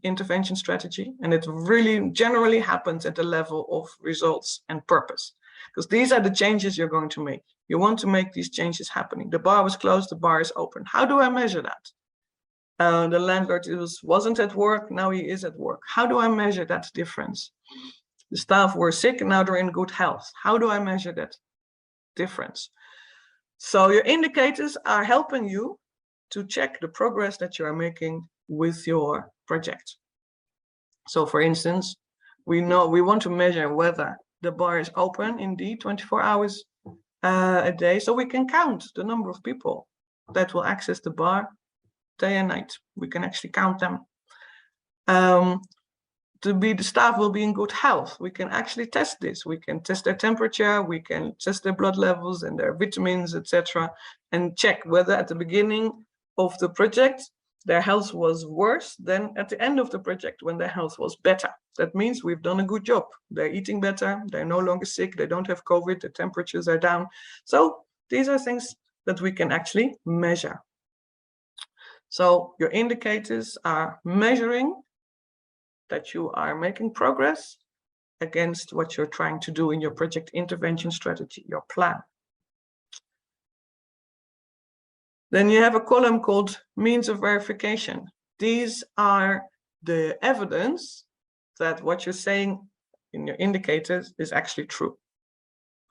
intervention strategy. And it really generally happens at the level of results and purpose, because these are the changes you're going to make. You want to make these changes happening. The bar was closed, the bar is open. How do I measure that? The landlord wasn't at work, now he is at work. How do I measure that difference? The staff were sick, and now they're in good health. How do I measure that difference? So your indicators are helping you to check the progress that you are making with your project. So for instance, we want to measure whether the bar is open indeed 24 hours a day, so we can count the number of people that will access the bar day and night. We can actually count them. The staff will be in good health. We can actually test this. We can test their temperature, we can test their blood levels and their vitamins, etc., and check whether at the beginning of the project their health was worse than at the end of the project when their health was better. That means we've done a good job. They're eating better, they're no longer sick, they don't have COVID, the temperatures are down. So these are things that we can actually measure. So your indicators are measuring that you are making progress against what you're trying to do in your project intervention strategy, your plan. Then you have a column called means of verification. These are the evidence that what you're saying in your indicators is actually true.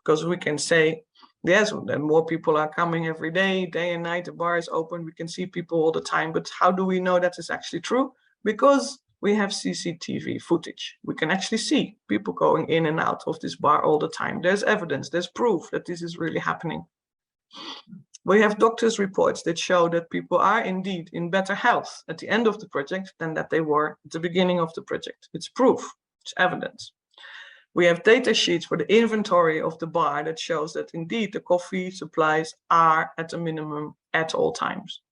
Because we can say, yes, then more people are coming every day and night, the bar is open, we can see people all the time, but how do we know that is actually true? Because we have CCTV footage. We can actually see people going in and out of this bar all the time. There's evidence, there's proof that this is really happening. We have doctors' reports that show that people are indeed in better health at the end of the project than that they were at the beginning of the project. It's proof, it's evidence. We have data sheets for the inventory of the bar that shows that indeed the coffee supplies are at a minimum at all times.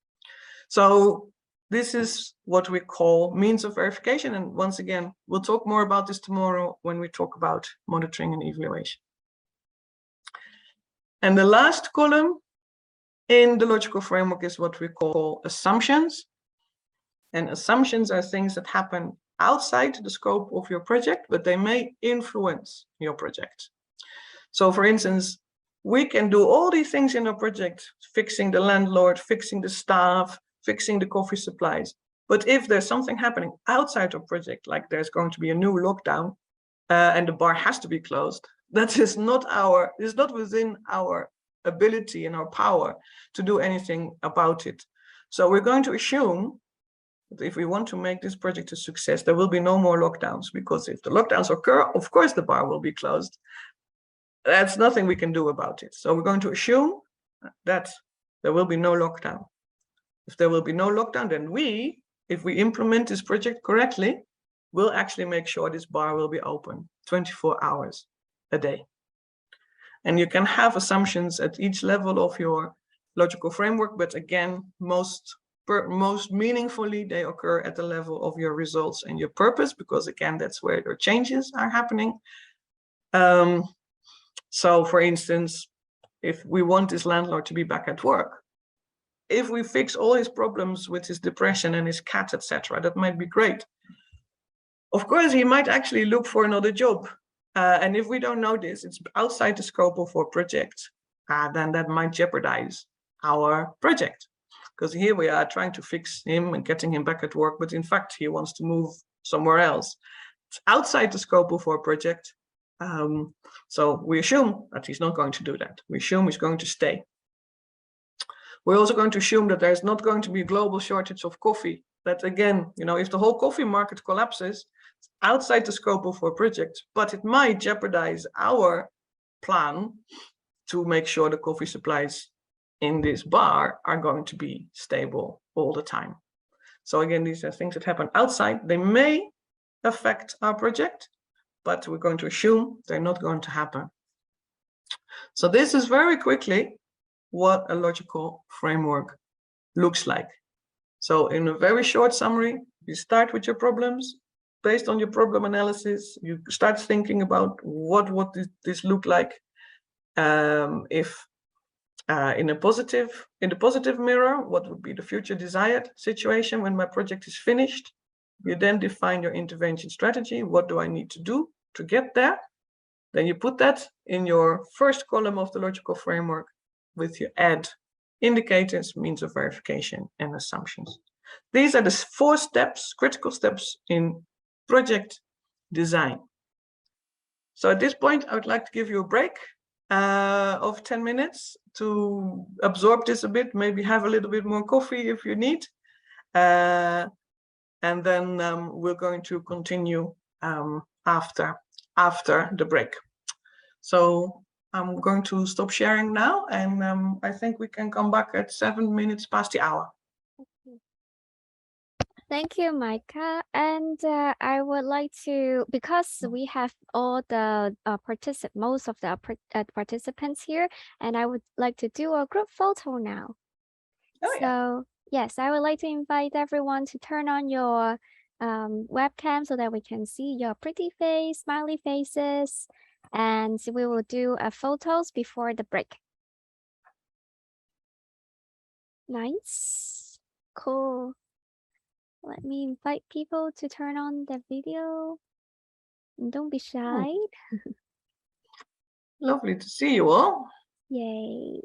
So this is what we call means of verification. And once again, we'll talk more about this tomorrow when we talk about monitoring and evaluation. And the last column in the logical framework is what we call assumptions. And assumptions are things that happen outside the scope of your project, but they may influence your project. So for instance, we can do all these things in our project, fixing the landlord, fixing the staff, fixing the coffee supplies. But if there's something happening outside our project, like there's going to be a new lockdown and the bar has to be closed, that is not within our ability and our power to do anything about it. So we're going to assume that if we want to make this project a success, there will be no more lockdowns, because if the lockdowns occur, of course the bar will be closed. That's nothing we can do about it. So we're going to assume that there will be no lockdown. If there will be no lockdown, then if we implement this project correctly, we'll actually make sure this bar will be open 24 hours a day. And you can have assumptions at each level of your logical framework, but again, most meaningfully, they occur at the level of your results and your purpose, because again, that's where your changes are happening. So for instance, if we want this landlord to be back at work, if we fix all his problems with his depression and his cat, etc., that might be great. Of course, he might actually look for another job. And if we don't know this, it's outside the scope of our project, then that might jeopardize our project. Because here we are trying to fix him and getting him back at work, but in fact, he wants to move somewhere else. It's outside the scope of our project. So we assume that he's not going to do that. We assume he's going to stay. We're also going to assume that there's not going to be a global shortage of coffee that again, if the whole coffee market collapses, it's outside the scope of our project, but it might jeopardize our plan to make sure the coffee supplies in this bar are going to be stable all the time. So again, these are things that happen outside. They may affect our project, but we're going to assume they're not going to happen. So this is very quickly what a logical framework looks like. So in a very short summary, you start with your problems. Based on your problem analysis, you start thinking about what would this look like if in the positive mirror, what would be the future desired situation when my project is finished. You then define your intervention strategy. What do I need to do to get there? Then you put that in your first column of the logical framework with your add indicators, means of verification, and assumptions. These are the 4 steps, critical steps in project design. So at this point, I would like to give you a break of 10 minutes to absorb this a bit, maybe have a little bit more coffee if you need. And then we're going to continue after the break. So I'm going to stop sharing now, and I think we can come back at 7 minutes past the hour. Thank you, Maaike. And I would like to, because we have all the most of the participants here, and I would like to do a group photo now. Oh, so yes, I would like to invite everyone to turn on your webcam so that we can see your pretty face, smiley faces, and we will do photos before the break. Nice, cool. Let me invite people to turn on the video. Don't be shy. Lovely to see you all. Yay.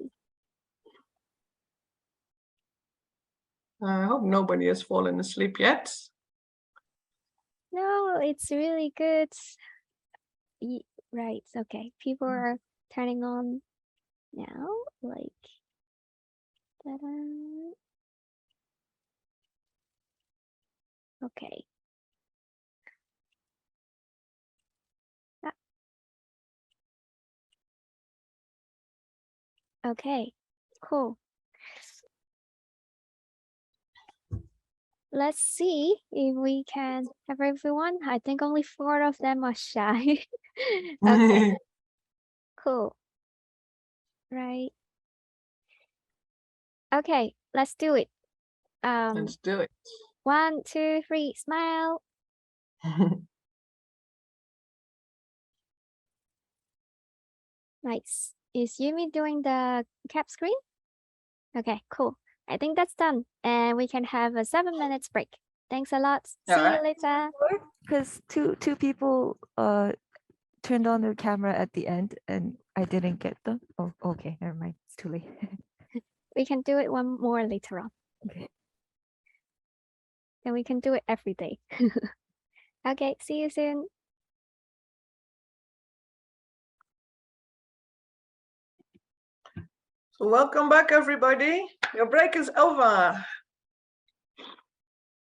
I hope nobody has fallen asleep yet. No, it's really good. Right, okay. People are turning on now, like, ta-da. Okay. Ah. Okay, cool. Let's see if we can have everyone. I think only 4 of them are shy. Okay, cool. Right. Okay, let's do it. Let's do it. 1, 2, 3, smile. Nice. Is Yumi doing the cap screen? Okay, cool. I think that's done. And we can have a 7 minutes break. Thanks a lot. See you later. Because two people turned on their camera at the end and I didn't get them. Oh, okay, never mind. It's too late. We can do it one more later on. Okay. And we can do it every day. Okay, see you soon. So welcome back, everybody. Your break is over.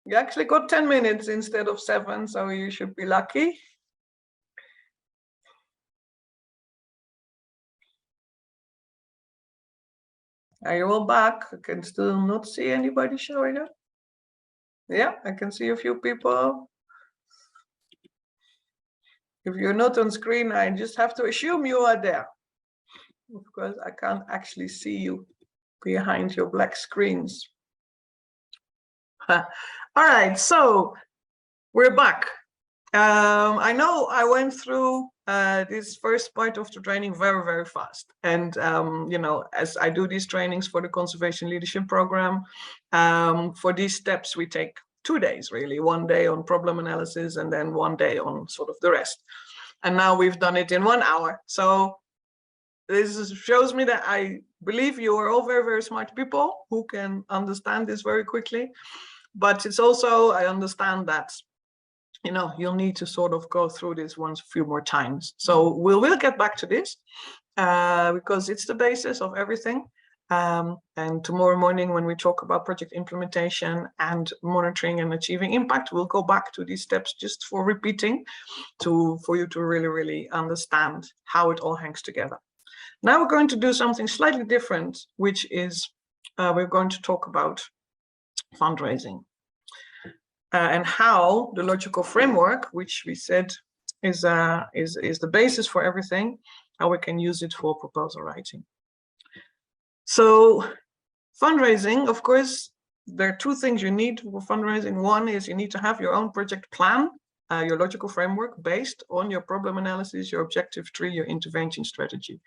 You actually got 10 minutes instead of 7, so you should be lucky. Are you all back? I can still not see anybody showing up. Yeah, I can see a few people. If you're not on screen, I just have to assume you are there. Of course, I can't actually see you behind your black screens. All right, so we're back. I know I went through this first part of the training very, very fast. And, you know, as I do these trainings for the Conservation Leadership Program, for these steps, we take 2 days, really. 1 day on problem analysis and then 1 day on sort of the rest. And now we've done it in 1 hour. So this shows me that I believe you are all very, very smart people who can understand this very quickly. But it's also, I understand that, you know, you'll need to sort of go through this once a few more times. So we'll get back to this because it's the basis of everything. And tomorrow morning, when we talk about project implementation and monitoring and achieving impact, we'll go back to these steps just for repeating for you to really, really understand how it all hangs together. Now we're going to do something slightly different, which is we're going to talk about fundraising and how the logical framework, which we said is the basis for everything, how we can use it for proposal writing. So fundraising, of course, there are two things you need for fundraising. One is you need to have your own project plan, your logical framework based on your problem analysis, your objective tree, your intervention strategy,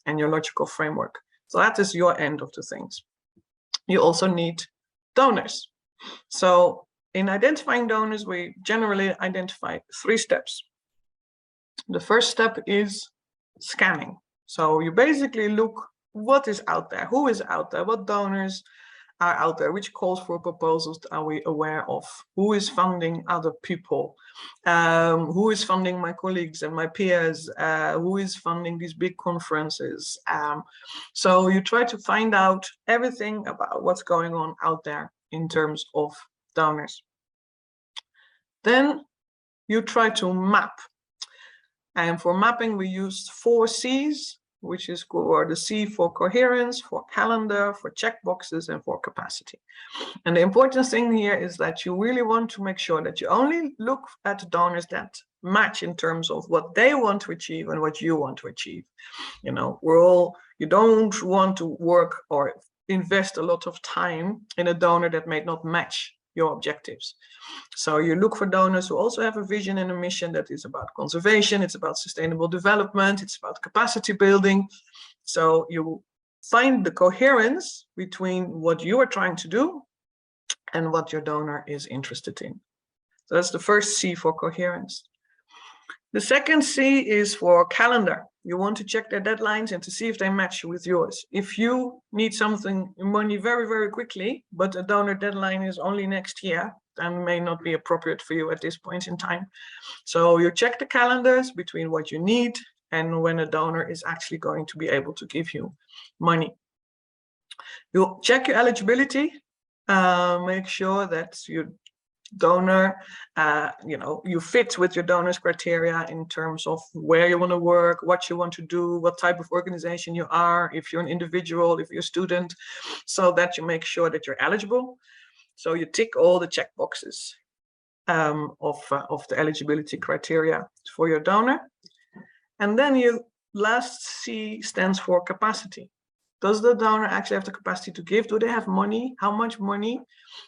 and your logical framework. So that is your end of the things. You also need donors. So in identifying donors, we generally identify 3 steps. The first step is scanning. So you basically look what is out there, who is out there, what donors are out there, which calls for proposals are we aware of, who is funding other people, who is funding my colleagues and my peers, who is funding these big conferences. So you try to find out everything about what's going on out there in terms of donors. Then you try to map. And for mapping, we used 4 C's, which is the C for coherence, for calendar, for checkboxes, and for capacity. And the important thing here is that you really want to make sure that you only look at donors that match in terms of what they want to achieve and what you want to achieve. You know, you don't want to work or invest a lot of time in a donor that may not match your objectives. So you look for donors who also have a vision and a mission that is about conservation, it's about sustainable development, it's about capacity building. So you find the coherence between what you are trying to do and what your donor is interested in. So that's the first C for coherence. The second C is for calendar. You want to check their deadlines and to see if they match with yours. If you need something money very, very quickly, but a donor deadline is only next year, then may not be appropriate for you at this point in time. So you check the calendars between what you need and when a donor is actually going to be able to give you money. You check your eligibility, make sure that your donor, you fit with your donor's criteria in terms of where you want to work, what you want to do, what type of organization you are, if you're an individual, if you're a student, so that you make sure that you're eligible. So you tick all the check boxes of the eligibility criteria for your donor. And then your last C stands for capacity. Does the donor actually have the capacity to give? Do they have money? How much money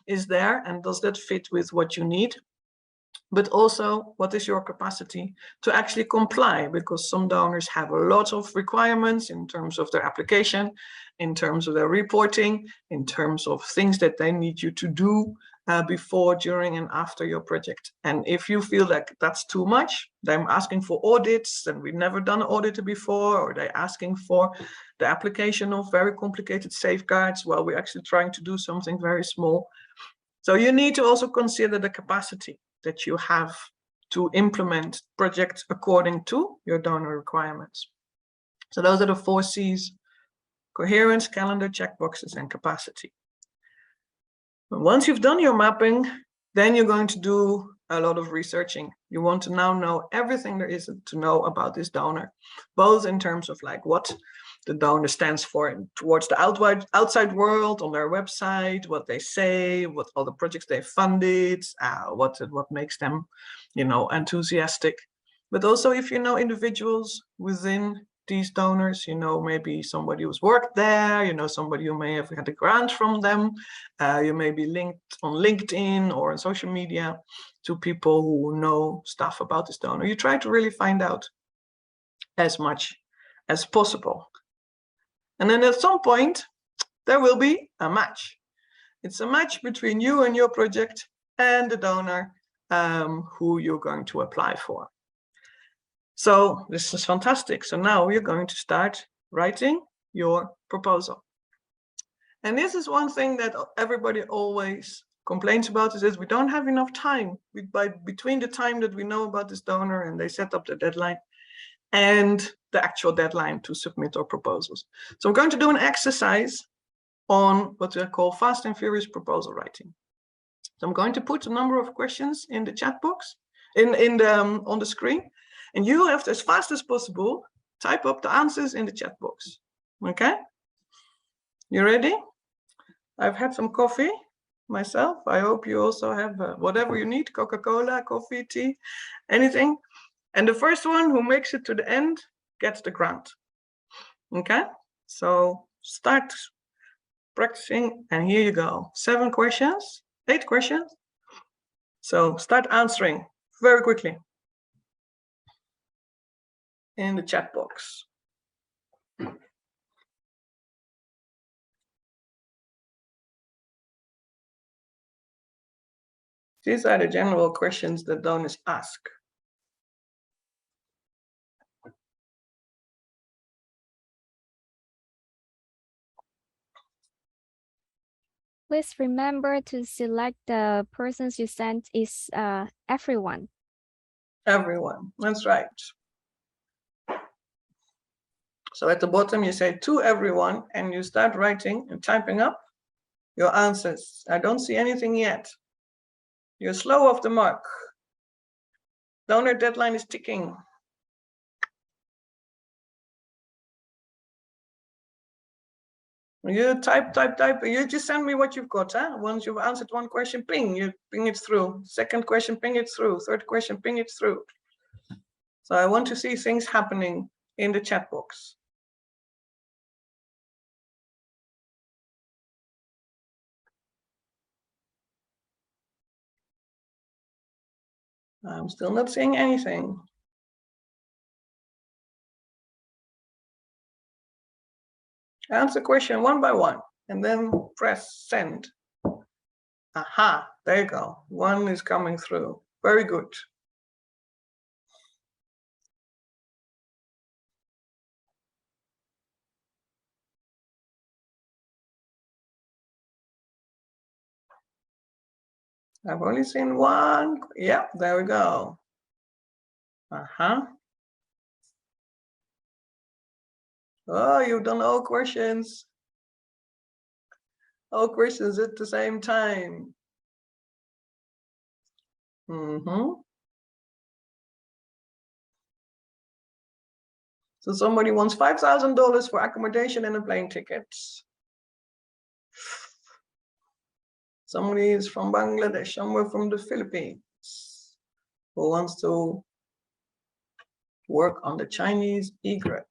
is there? And does that fit with what you need? But also, what is your capacity to actually comply? Because some donors have a lot of requirements in terms of their application, in terms of their reporting, in terms of things that they need you to do before, during, and after your project. And if you feel like that's too much, they're asking for audits, and we've never done an auditor before, or they're asking for the application of very complicated safeguards while we're actually trying to do something very small. So you need to also consider the capacity that you have to implement projects according to your donor requirements. So those are the 4 C's: coherence, calendar, checkboxes, and capacity. And once you've done your mapping, then you're going to do a lot of researching. You want to now know everything there is to know about this donor, both in terms of like what the donor stands for towards the outside world on their website, what they say, what all the projects they funded, what makes them, enthusiastic. But also if you know individuals within these donors, maybe somebody who's worked there, somebody who may have had a grant from them, you may be linked on LinkedIn or on social media to people who know stuff about this donor. You try to really find out as much as possible. And then at some point, there will be a match. It's a match between you and your project and the donor who you're going to apply for. So this is fantastic. So now we're going to start writing your proposal. And this is one thing that everybody always complains about, is we don't have enough time between the time that we know about this donor and they set up the deadline and the actual deadline to submit our proposals. So I'm going to do an exercise on what I call fast and furious proposal writing. So I'm going to put a number of questions in the chat box, on the screen, and you have to, as fast as possible, type up the answers in the chat box. Okay? You ready? I've had some coffee myself. I hope you also have whatever you need, Coca-Cola, coffee, tea, anything. And the first one who makes it to the end gets the grant. Okay? So start practicing, and here you go. 7 questions, 8 questions. So start answering very quickly in the chat box. These are the general questions that donors ask. Please remember to select the persons you sent is everyone. Everyone, that's right. So at the bottom you say to everyone, and you start writing and typing up your answers. I don't see anything yet. You're slow off the mark. Donor deadline is ticking. You type. You just send me what you've got. Huh? Once you've answered one question, ping, you ping it through. Second question, ping it through. Third question, ping it through. So I want to see things happening in the chat box. I'm still not seeing anything. Answer question one by one, and then press send. Aha, there you go. One is coming through. Very good. I've only seen one. Yeah, there we go. Oh, you've done all questions. All questions at the same time. So somebody wants $5,000 for accommodation and a plane ticket. Somebody is from Bangladesh, somewhere from the Philippines, who wants to work on the Chinese egret.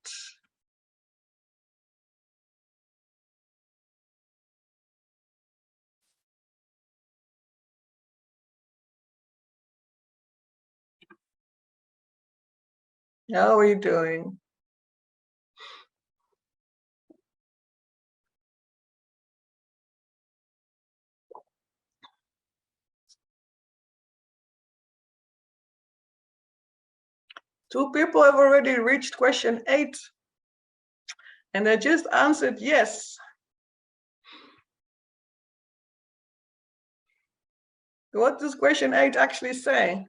How are you doing? Two people have already reached question 8, and they just answered yes. What does question 8 actually say?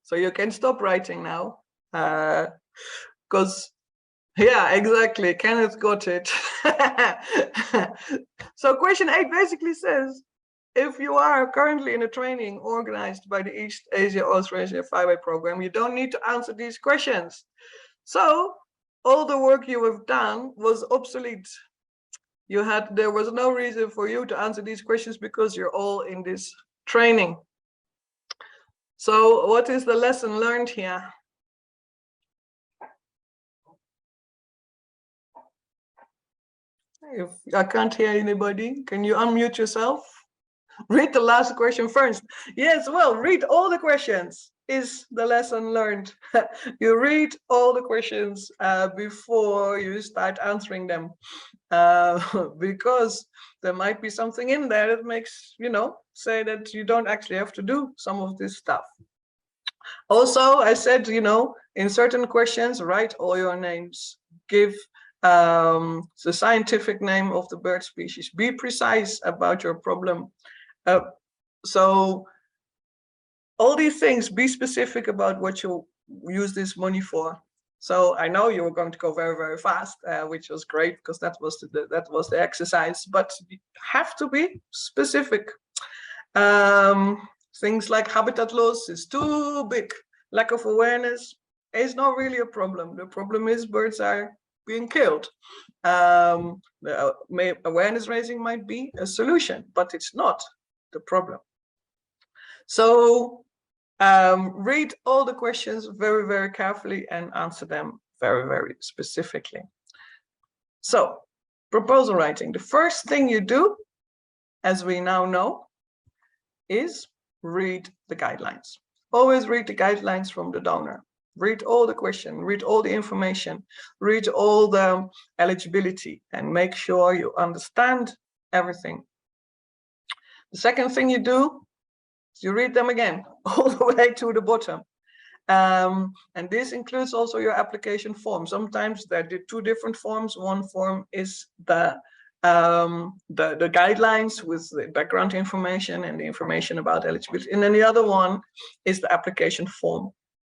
So you can stop writing now, because yeah, exactly, Kenneth got it. So question 8 basically says, if you are currently in a training organized by the East Asia Australasia Flyway program, you don't need to answer these questions. So all the work you have done was obsolete. There was no reason for you to answer these questions because you're all in this training. So what is the lesson learned here? If I can't hear anybody, can you unmute yourself? Read the last question first. Yes, well, read all the questions is the lesson learned. You read all the questions before you start answering them, because there might be something in there that makes, say that you don't actually have to do some of this stuff. Also, I said, in certain questions, write all your names. Give It's the scientific name of the bird species. Be precise about your problem. So all these things, be specific about what you use this money for. So I know you were going to go very, very fast, which was great because that was the exercise, but you have to be specific. Things like habitat loss is too big. Lack of awareness is not really a problem. The problem is birds are being killed. Awareness raising might be a solution, but it's not the problem. So read all the questions very, very carefully and answer them very, very specifically. So, proposal writing. The first thing you do, as we now know, is read the guidelines. Always read the guidelines from the donor. Read all the questions, read all the information, read all the eligibility, and make sure you understand everything. The second thing you do, you read them again all the way to the bottom, and this includes also your application form. Sometimes there are two different forms. One form is the guidelines with the background information and the information about eligibility, and then the other one is the application form.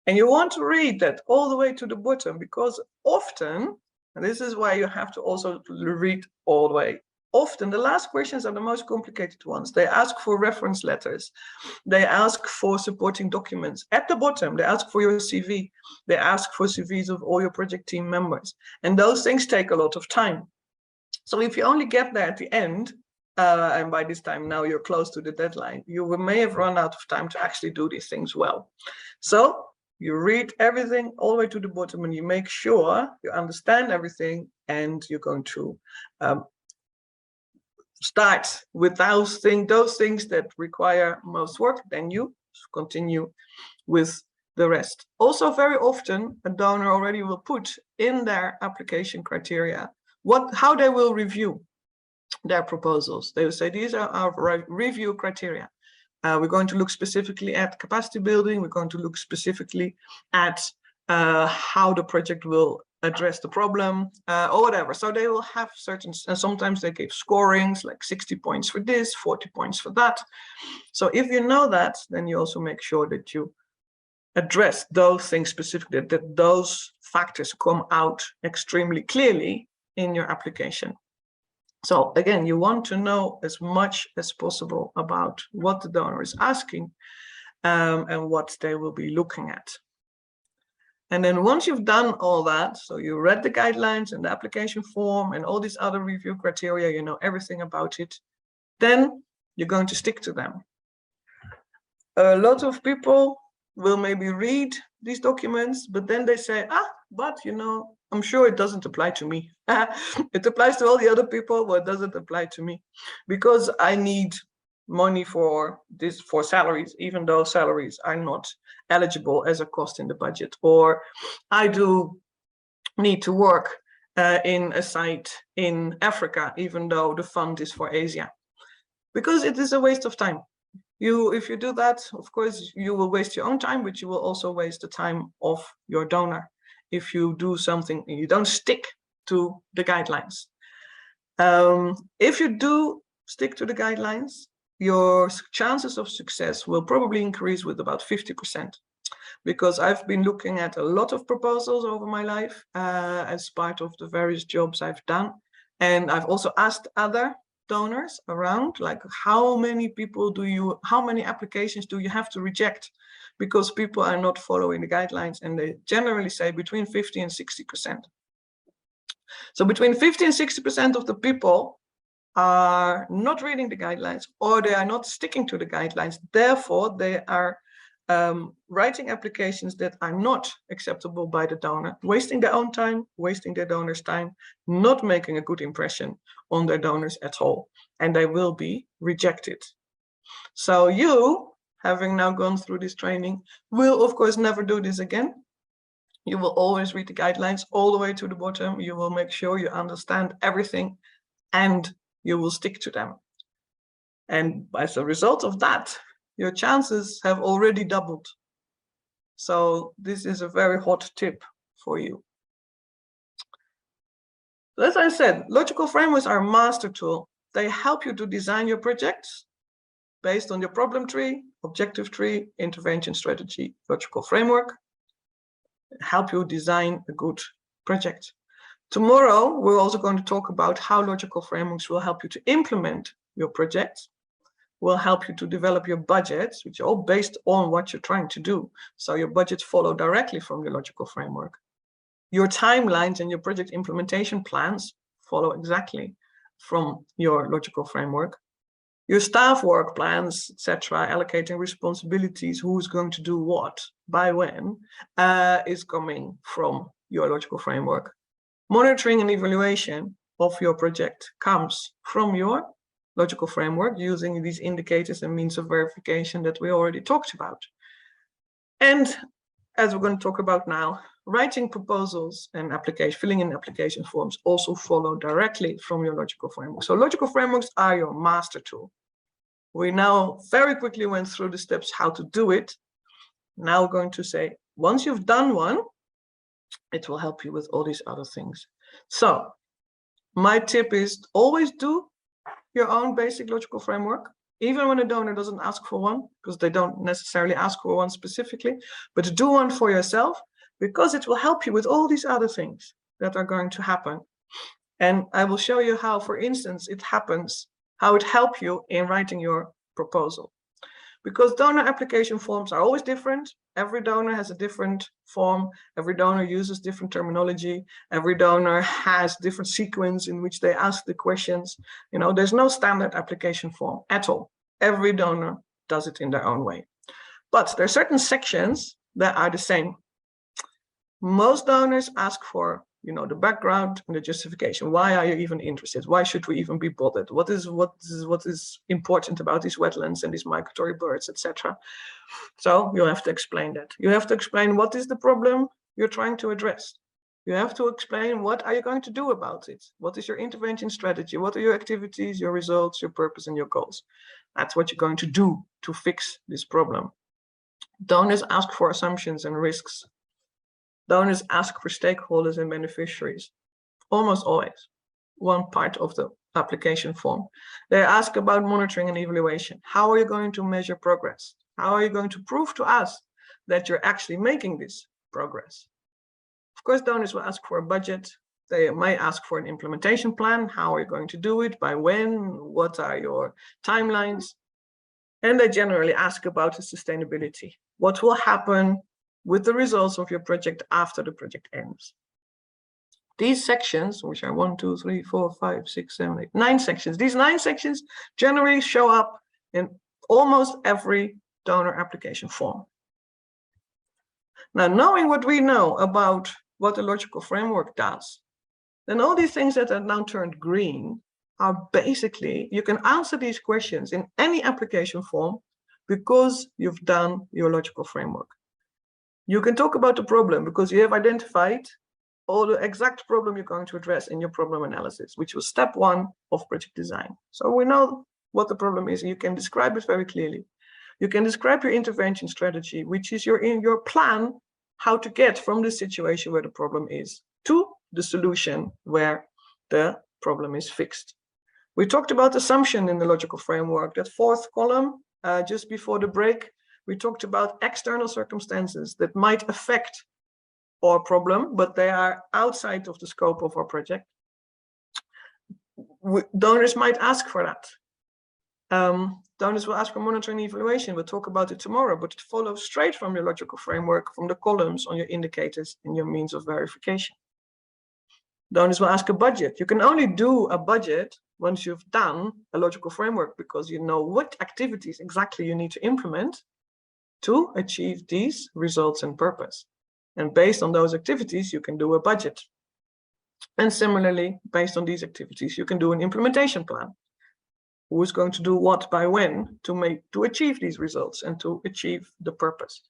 And you want to read that all the way to the bottom, because often, and this is why you have to also read all the way, often the last questions are the most complicated ones. They ask for reference letters. They ask for supporting documents. At the bottom, they ask for your CV. They ask for CVs of all your project team members. And those things take a lot of time. So if you only get there at the end, and by this time now you're close to the deadline, you may have run out of time to actually do these things well. So you read everything all the way to the bottom and you make sure you understand everything, and you're going to start with those things that require most work, then you continue with the rest. Also, very often a donor already will put in their application criteria how they will review their proposals. They will say these are our review criteria. We're going to look specifically at capacity building. We're going to look specifically at how the project will address the problem, or whatever. So they will have certain, and sometimes they give scorings like 60 points for this, 40 points for that. So if you know that, then you also make sure that you address those things specifically, that those factors come out extremely clearly in your application. So again, you want to know as much as possible about what the donor is asking, and what they will be looking at. And then once you've done all that, so you read the guidelines and the application form and all these other review criteria, you know everything about it, then you're going to stick to them. A lot of people will maybe read these documents, but then they say, but you know, I'm sure it doesn't apply to me. It applies to all the other people, but it doesn't apply to me because I need money for salaries, even though salaries are not eligible as a cost in the budget, or I do need to work in a site in Africa, even though the fund is for Asia, because it is a waste of time. If you do that, of course, you will waste your own time, but you will also waste the time of your donor if you do something and you don't stick to the guidelines. If you do stick to the guidelines, your chances of success will probably increase with about 50%, because I've been looking at a lot of proposals over my life as part of the various jobs I've done. And I've also asked other donors around, like, how many applications do you have to reject because people are not following the guidelines? And they generally say between 50 and 60%. So between 50 and 60% of the people are not reading the guidelines, or they are not sticking to the guidelines. Therefore, they are writing applications that are not acceptable by the donor, wasting their own time, wasting their donor's time, not making a good impression on their donors at all, and they will be rejected. So you, having now gone through this training, will of course never do this again. You will always read the guidelines all the way to the bottom. You will make sure you understand everything, and you will stick to them. And as a result of that, your chances have already doubled. So this is a very hot tip for you. So as I said, logical frameworks are a master tool. They help you to design your projects based on your problem tree, objective tree, intervention strategy, logical framework, help you design a good project. Tomorrow, we're also going to talk about how logical frameworks will help you to implement your projects, will help you to develop your budgets, which are all based on what you're trying to do. So your budgets follow directly from your logical framework. Your timelines and your project implementation plans follow exactly from your logical framework. Your staff work plans, etc., allocating responsibilities, who's going to do what, by when, is coming from your logical framework. Monitoring and evaluation of your project comes from your logical framework using these indicators and means of verification that we already talked about. And as we're going to talk about now, writing proposals and filling in application forms also follow directly from your logical framework. So logical frameworks are your master tool. We now very quickly went through the steps how to do it. Now we're going to say, once you've done one, it will help you with all these other things. So my tip is always do your own basic logical framework, even when a donor doesn't ask for one, because they don't necessarily ask for one specifically, but do one for yourself, because it will help you with all these other things that are going to happen. And I will show you how, for instance, it happens, how it helps you in writing your proposal. Because donor application forms are always different. Every donor has a different form. Every donor uses different terminology. Every donor has different sequence in which they ask the questions. You know, there's no standard application form at all. Every donor does it in their own way. But there are certain sections that are the same. Most donors ask for, you know, the background and the justification. Why are you even interested? Why should we even be bothered? What is important about these wetlands and these migratory birds, etc. So you have to explain that. You have to explain what is the problem you're trying to address. You have to explain what are you going to do about it? What is your intervention strategy? What are your activities, your results, your purpose, and your goals? That's what you're going to do to fix this problem. Donors ask for assumptions and risks. Donors ask for stakeholders and beneficiaries, almost always, one part of the application form. They ask about monitoring and evaluation. How are you going to measure progress? How are you going to prove to us that you're actually making this progress? Of course, donors will ask for a budget. They might ask for an implementation plan. How are you going to do it? By when? What are your timelines? And they generally ask about the sustainability. What will happen with the results of your project after the project ends? These sections, which are 1, 2, 3, 4, 5, 6, 7, 8, 9 sections, these 9 sections generally show up in almost every donor application form. Now, knowing what we know about what the logical framework does, then all these things that are now turned green are basically, you can answer these questions in any application form because you've done your logical framework. You can talk about the problem because you have identified all the exact problem you're going to address in your problem analysis, which was step 1 of project design. So we know what the problem is, and you can describe it very clearly. You can describe your intervention strategy, which is your plan how to get from the situation where the problem is to the solution where the problem is fixed. We talked about assumption in the logical framework, that 4th column, just before the break. We talked about external circumstances that might affect our problem, but they are outside of the scope of our project. Donors might ask for that. Donors will ask for monitoring and evaluation. We'll talk about it tomorrow, but it follows straight from your logical framework, from the columns on your indicators and your means of verification. Donors will ask a budget. You can only do a budget once you've done a logical framework, because you know what activities exactly you need to implement to achieve these results and purpose. And based on those activities, you can do a budget. And similarly, based on these activities, you can do an implementation plan. Who is going to do what by when to achieve these results and to achieve the purpose?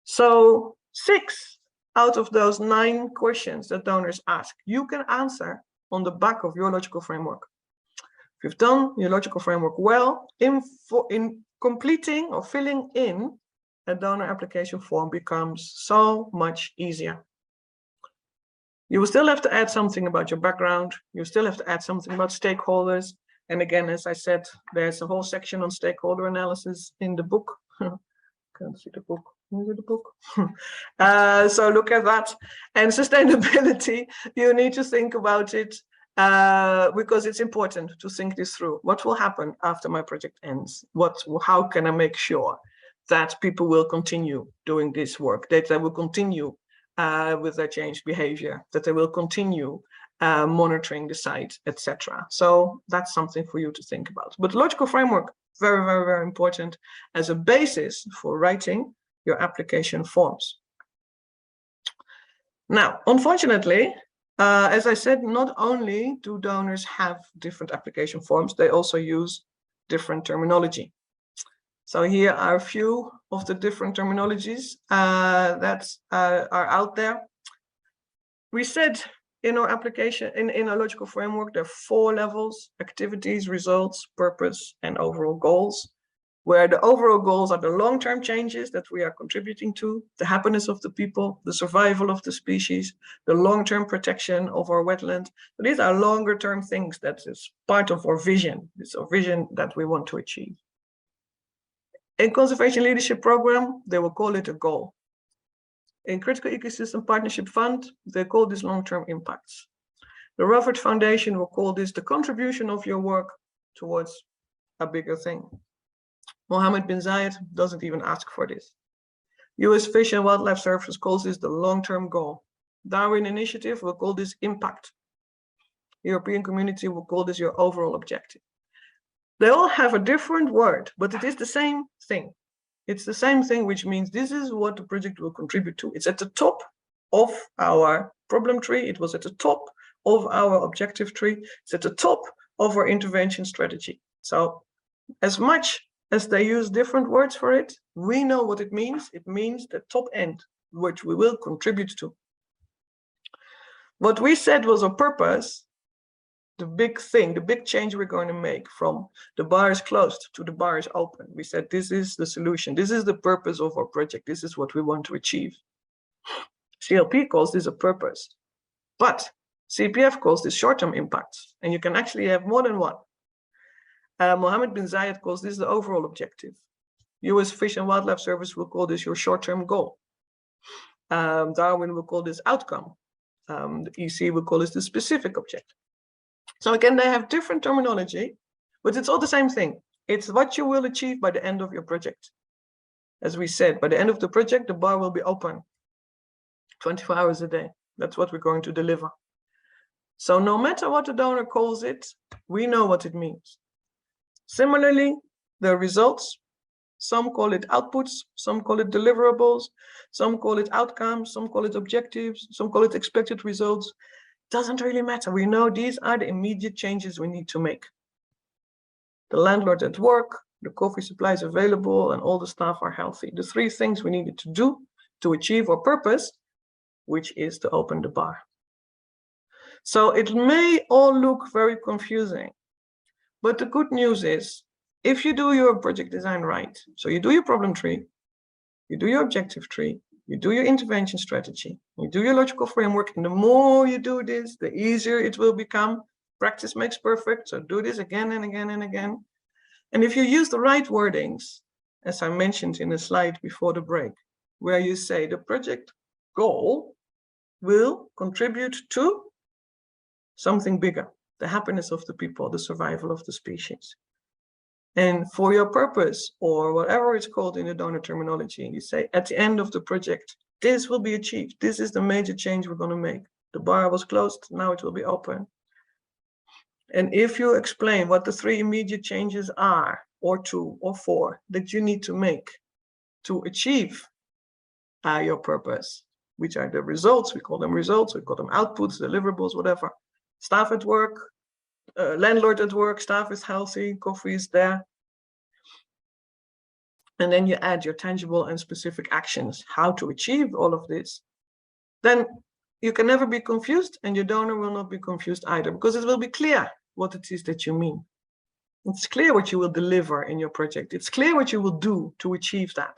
So 6 out of those 9 questions that donors ask, you can answer on the back of your logical framework. If you've done your logical framework well, in completing or filling in a donor application form becomes so much easier. You will still have to add something about your background. You still have to add something about stakeholders. And again, as I said, there's a whole section on stakeholder analysis in the book. Can't see the book. Is it the book? So look at that. And sustainability, you need to think about it because it's important to think this through. What will happen after my project ends? How can I make sure that people will continue doing this work, that they will continue with their changed behavior, that they will continue monitoring the site, etc. So that's something for you to think about. But logical framework, very, very, very important as a basis for writing your application forms. Now, unfortunately, as I said, not only do donors have different application forms, they also use different terminology. So here are a few of the different terminologies that are out there. We said in our application, in our logical framework, there are 4 levels: activities, results, purpose, and overall goals, where the overall goals are the long-term changes that we are contributing to, the happiness of the people, the survival of the species, the long-term protection of our wetland. So these are longer-term things that is part of our vision. It's a vision that we want to achieve. In Conservation Leadership Program, they will call it a goal. In Critical Ecosystem Partnership Fund, they call this long-term impacts. The Rutherford Foundation will call this the contribution of your work towards a bigger thing. Mohammed bin Zayed doesn't even ask for this. US Fish and Wildlife Service calls this the long-term goal. Darwin Initiative will call this impact. European Community will call this your overall objective. They all have a different word, but it is the same thing. It's the same thing, which means this is what the project will contribute to. It's at the top of our problem tree. It was at the top of our objective tree. It's at the top of our intervention strategy. So as much as they use different words for it, we know what it means. It means the top end, which we will contribute to. What we said was a purpose. The big thing, the big change we're going to make from the bar is closed to the bar is open. We said this is the solution. This is the purpose of our project. This is what we want to achieve. CLP calls this a purpose, but CPF calls this short-term impacts, and you can actually have more than one. Mohammed bin Zayed calls this the overall objective. US Fish and Wildlife Service will call this your short-term goal. Darwin will call this outcome. The EC will call this the specific objective. So again, they have different terminology, but it's all the same thing. It's what you will achieve by the end of your project. As we said, by the end of the project, the bar will be open 24 hours a day. That's what we're going to deliver. So no matter what the donor calls it, we know what it means. Similarly, the results, some call it outputs, some call it deliverables, some call it outcomes, some call it objectives, some call it expected results. Doesn't really matter. We know these are the immediate changes we need to make. The landlord at work, the coffee supply is available, and all the staff are healthy. The 3 things we needed to do to achieve our purpose, which is to open the bar. So it may all look very confusing, but the good news is, if you do your project design right, so you do your problem tree, you do your objective tree, you do your intervention strategy, you do your logical framework, and the more you do this, the easier it will become. Practice makes perfect, so do this again and again and again. And if you use the right wordings, as I mentioned in the slide before the break, where you say the project goal will contribute to something bigger, the happiness of the people, the survival of the species. And for your purpose, or whatever it's called in the donor terminology, you say at the end of the project, this will be achieved. This is the major change we're going to make. The bar was closed, now it will be open. And if you explain what the 3 immediate changes are, or 2 or 4, that you need to make to achieve your purpose, which are the results, we call them results, we call them outputs, deliverables, whatever. Staff at work, landlord at work, staff is healthy, coffee is there. And then you add your tangible and specific actions, how to achieve all of this. Then you can never be confused, and your donor will not be confused either, because it will be clear what it is that you mean. It's clear what you will deliver in your project. It's clear what you will do to achieve that.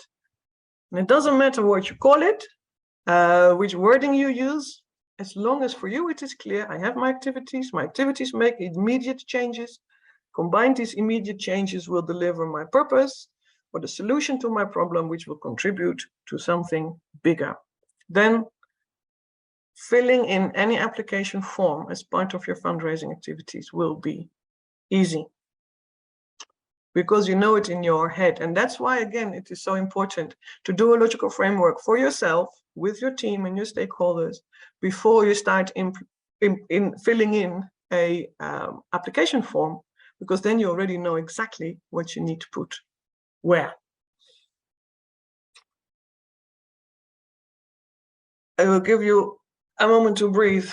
And it doesn't matter what you call it, which wording you use, as long as for you it is clear, I have my activities make immediate changes. Combined, these immediate changes will deliver my purpose or the solution to my problem, which will contribute to something bigger. Then filling in any application form as part of your fundraising activities will be easy, because you know it in your head. And that's why, again, it is so important to do a logical framework for yourself, with your team and your stakeholders, before you start filling in a application form, because then you already know exactly what you need to put where. I will give you a moment to breathe,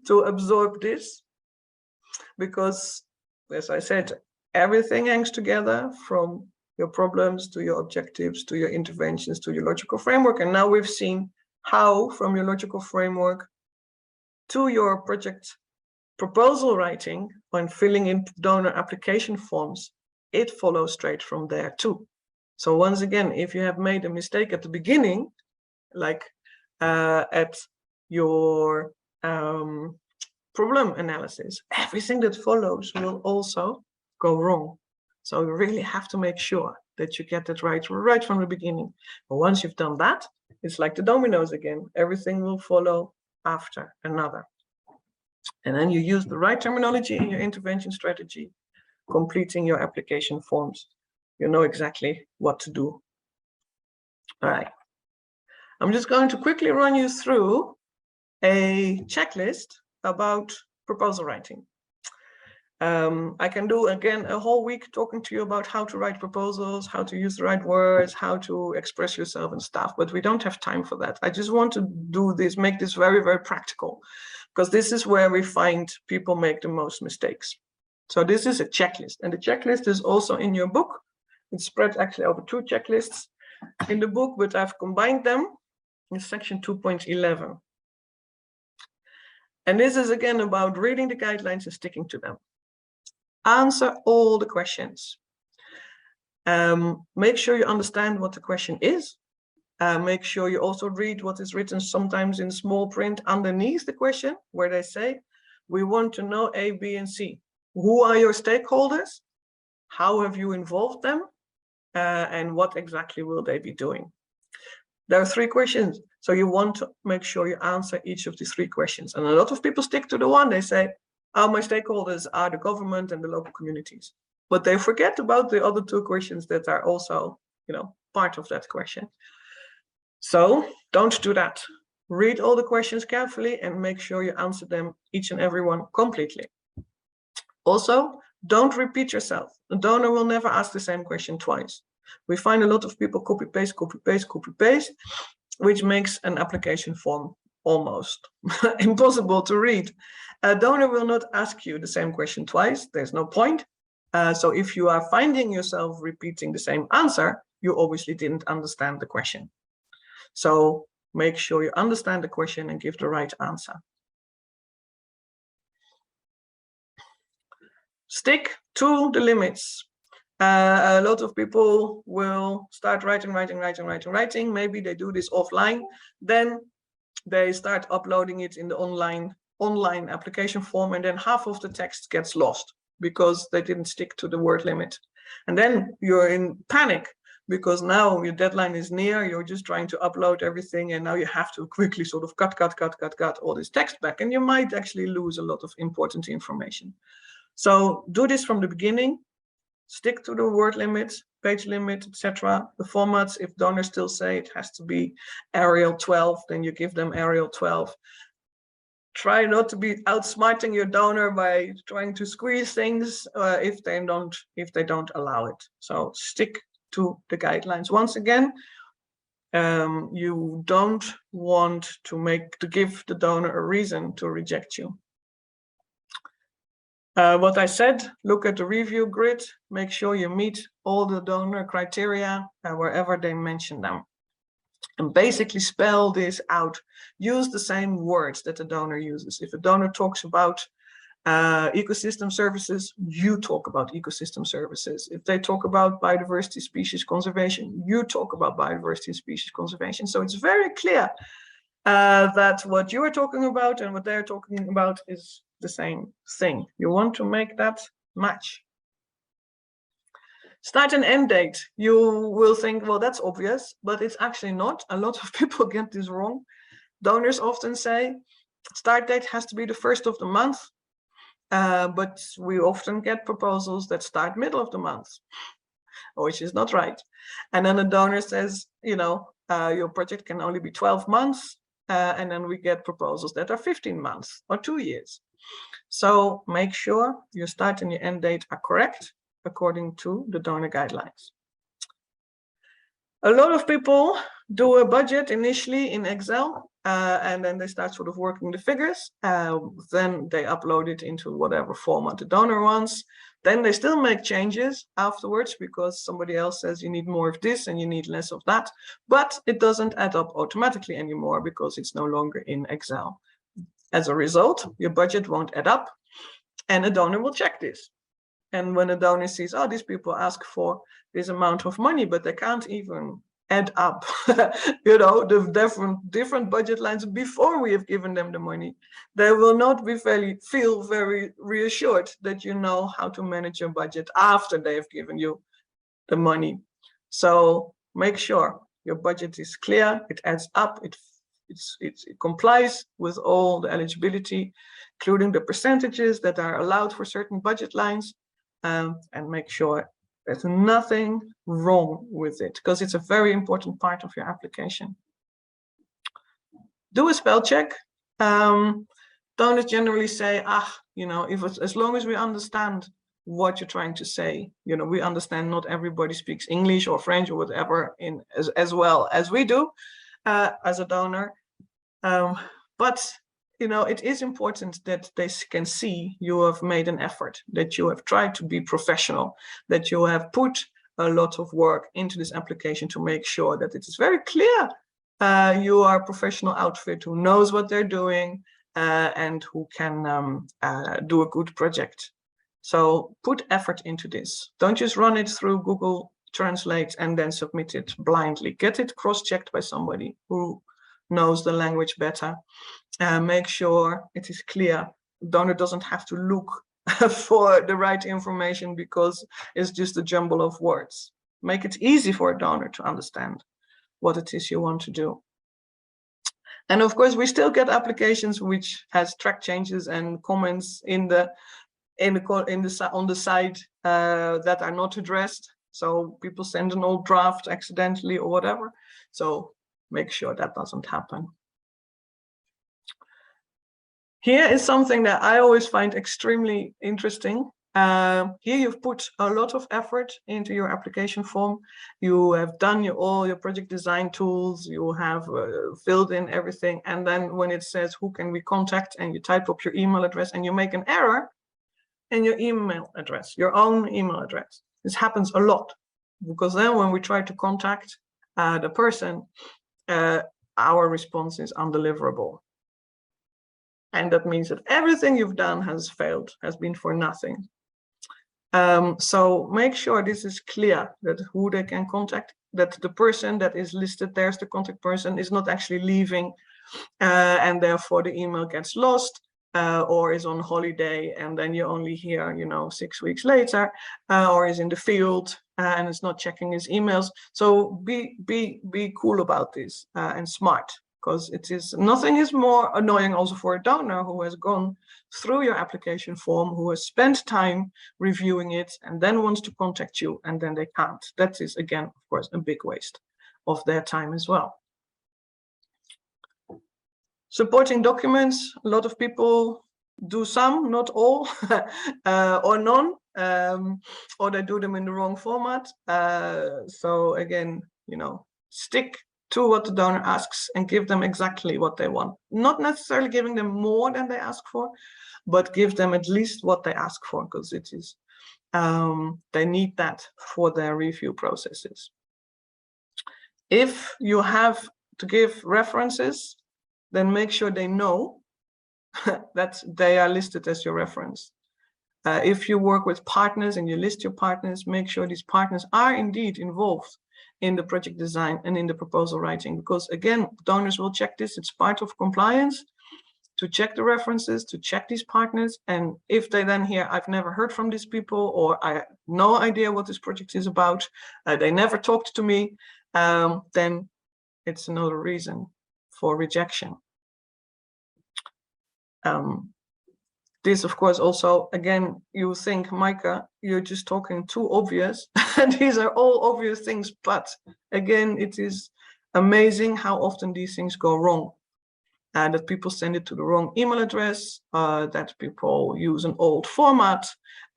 to absorb this, because, as I said, everything hangs together, from your problems to your objectives to your interventions to your logical framework. And now we've seen how, from your logical framework to your project proposal writing, when filling in donor application forms, it follows straight from there too. So once again, if you have made a mistake at the beginning, like at your problem analysis, everything that follows will also go wrong. So you really have to make sure that you get that right from the beginning. But once you've done that, it's like the dominoes again. Everything will follow after another. And then you use the right terminology in your intervention strategy, completing your application forms. You know exactly what to do. All right. I'm just going to quickly run you through a checklist about proposal writing. I can do, again, a whole week talking to you about how to write proposals, how to use the right words, how to express yourself and stuff, but we don't have time for that. I just want to do this, make this very, very practical, because this is where we find people make the most mistakes. So this is a checklist, and the checklist is also in your book. It's spread actually over 2 checklists in the book, but I've combined them in section 2.11. And this is again about reading the guidelines and sticking to them. Answer all the questions. Make sure you understand what the question is. Make sure you also read what is written sometimes in small print underneath the question, where they say, we want to know A, B, and C. Who are your stakeholders? How have you involved them? And what exactly will they be doing? There are 3 questions, so you want to make sure you answer each of the 3 questions. And a lot of people stick to the one. They say, oh, my stakeholders are the government and the local communities. But they forget about the other 2 questions that are also, part of that question. So don't do that. Read all the questions carefully and make sure you answer them, each and every one, completely. Also, don't repeat yourself. The donor will never ask the same question twice. We find a lot of people copy paste, which makes an application form almost impossible to read. A donor will not ask you the same question twice. There's no point. So if you are finding yourself repeating the same answer, you obviously didn't understand the question. So make sure you understand the question and give the right answer. Stick to the limits. A lot of people will start writing. Maybe they do this offline. Then they start uploading it in the online application form, and then half of the text gets lost because they didn't stick to the word limit. And then you're in panic because now your deadline is near. You're just trying to upload everything, and now you have to quickly sort of cut all this text back, and you might actually lose a lot of important information. So do this from the beginning. Stick to the word limits, page limit, etc. The formats, if donors still say it has to be Arial 12, then you give them Arial 12. Try not to be outsmarting your donor by trying to squeeze things if they don't allow it. So stick to the guidelines. Once again, you don't want to give the donor a reason to reject you. What I said, look at the review grid, make sure you meet all the donor criteria wherever they mention them. And basically spell this out. Use the same words that the donor uses. If a donor talks about ecosystem services, you talk about ecosystem services. If they talk about biodiversity species conservation, you talk about biodiversity and species conservation. So it's very clear that what you are talking about and what they're talking about is the same thing. You want to make that match. Start and end date. You will think, well, that's obvious, but it's actually not. A lot of people get this wrong. Donors often say start date has to be the 1st of the month, but we often get proposals that start middle of the month, which is not right. And then the donor says, you know, your project can only be 12 months, and then we get proposals that are 15 months or 2 years. So make sure your start and your end date are correct according to the donor guidelines. A lot of people do a budget initially in Excel, and then they start sort of working the figures. Then they upload it into whatever format the donor wants. Then they still make changes afterwards because somebody else says you need more of this and you need less of that. But it doesn't add up automatically anymore because it's no longer in Excel. As a result, your budget won't add up, and a donor will check this. And when a donor sees, oh, these people ask for this amount of money, but they can't even add up, you know, the different budget lines before we have given them the money, they will not be feel very reassured that you know how to manage your budget after they have given you the money. So make sure your budget is clear, it adds up, it complies with all the eligibility, including the percentages that are allowed for certain budget lines, and make sure there's nothing wrong with it, because it's a very important part of your application. Do a spell check. Donors generally say, you know, as long as we understand what you're trying to say, you know, we understand not everybody speaks English or French or whatever as well as we do as a donor. But you know, it is important that they can see you have made an effort, that you have tried to be professional, that you have put a lot of work into this application to make sure that it is very clear you are a professional outfit who knows what they're doing and who can do a good project. So put effort into this. Don't just run it through Google Translate and then submit it blindly. Get it cross-checked by somebody who knows the language better. Make sure it is clear. The donor doesn't have to look for the right information because it's just a jumble of words. Make it easy for a donor to understand what it is you want to do. And of course, we still get applications which has track changes and comments on the side that are not addressed. So people send an old draft accidentally or whatever. So make sure that doesn't happen. Here is something that I always find extremely interesting. Here you've put a lot of effort into your application form. You have done all your project design tools. You have filled in everything. And then when it says, who can we contact? And you type up your email address and you make an error in your email address, your own email address. This happens a lot because then when we try to contact the person, our response is undeliverable. And that means that everything you've done has failed, has been for nothing. So make sure this is clear, that who they can contact, that the person that is listed there as the contact person is not actually leaving, and therefore the email gets lost or is on holiday, and then you only hear, you know, 6 weeks later, or is in the field and is not checking his emails. So be cool about this and smart. Because it is, nothing is more annoying also for a donor who has gone through your application form, who has spent time reviewing it and then wants to contact you and then they can't. That is, again, of course, a big waste of their time as well. Supporting documents, a lot of people do some, not all, or none, or they do them in the wrong format. So again, you know, stick to what the donor asks and give them exactly what they want. Not necessarily giving them more than they ask for, but give them at least what they ask for, because it is they need that for their review processes. If you have to give references, then make sure they know that they are listed as your reference. If you work with partners and you list your partners, make sure these partners are indeed involved in the project design and in the proposal writing, because again, donors will check this. It's part of compliance to check the references, to check these partners. And if they then hear, I've never heard from these people, or I have no idea what this project is about, they never talked to me, then it's another reason for rejection. This, of course, also, again, you think, Maaike, you're just talking too obvious. These are all obvious things, but again, it is amazing how often these things go wrong. That people send it to the wrong email address, that people use an old format,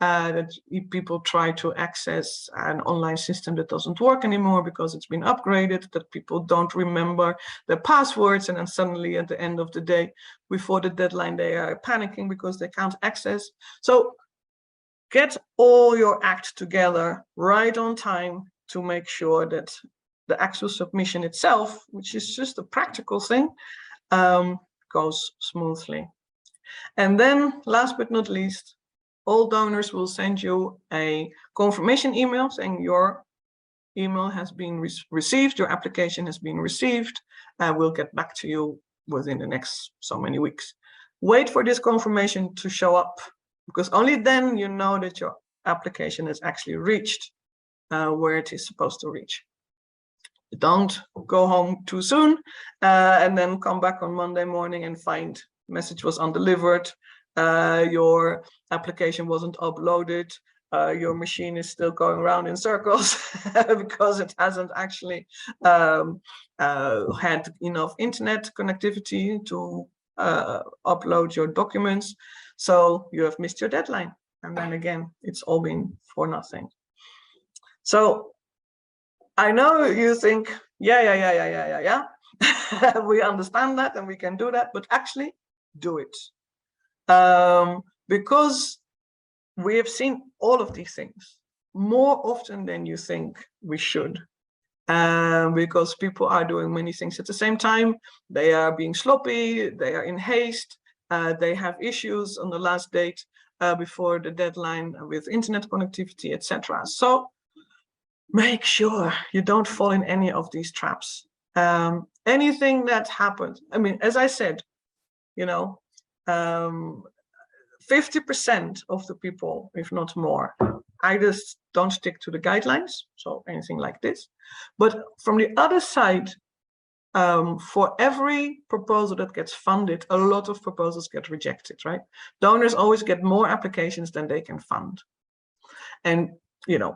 that people try to access an online system that doesn't work anymore because it's been upgraded, that people don't remember their passwords, and then suddenly at the end of the day, before the deadline, they are panicking because they can't access. So get all your act together right on time to make sure that the actual submission itself, which is just a practical thing, goes smoothly. And then last but not least, all donors will send you a confirmation email saying your email has been received, your application has been received, and we'll get back to you within the next so many weeks. Wait for this confirmation to show up, because only then you know that your application has actually reached where it is supposed to reach. Don't go home too soon and then come back on Monday morning and find message was undelivered, your application wasn't uploaded, your machine is still going around in circles because it hasn't actually had enough internet connectivity to upload your documents. So you have missed your deadline. And then again, it's all been for nothing. So I know you think, yeah. We understand that and we can do that, but actually do it. Because we have seen all of these things more often than you think we should. Because people are doing many things at the same time. They are being sloppy, they are in haste, they have issues on the last date before the deadline with internet connectivity, etc. So make sure you don't fall in any of these traps. Anything that happens, I mean, as I said, 50% of the people, if not more, either don't stick to the guidelines, so anything like this. But from the other side, for every proposal that gets funded, a lot of proposals get rejected, right? Donors always get more applications than they can fund. And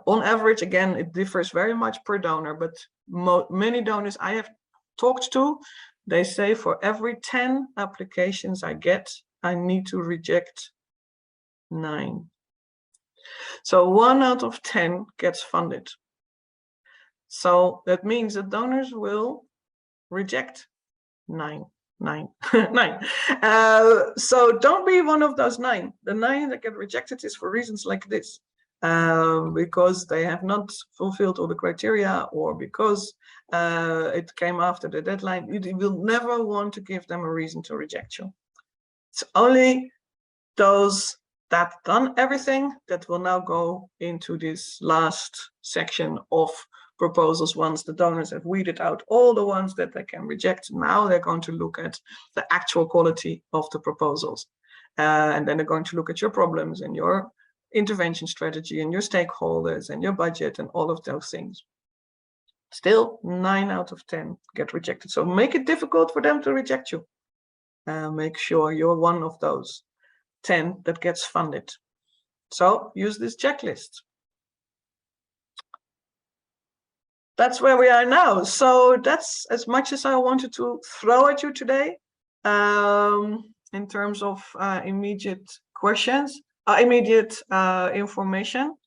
on average, again, it differs very much per donor, but many donors I have talked to, they say for every 10 applications I get, I need to reject 9. So 1 out of 10 gets funded. So that means that donors will reject 9. So don't be one of those 9. The 9 that get rejected is for reasons like this. Because they have not fulfilled all the criteria, or because it came after the deadline. You will never want to give them a reason to reject you. It's only those that done everything that will now go into this last section of proposals. Once the donors have weeded out all the ones that they can reject, now they're going to look at the actual quality of the proposals. And then they're going to look at your problems and your intervention strategy and your stakeholders and your budget and all of those things. Still 9 out of 10 get rejected. So make it difficult for them to reject you. Make sure you're one of those 10 that gets funded. So use this checklist. That's where we are now. So that's as much as I wanted to throw at you today in terms of immediate questions. Immediate information.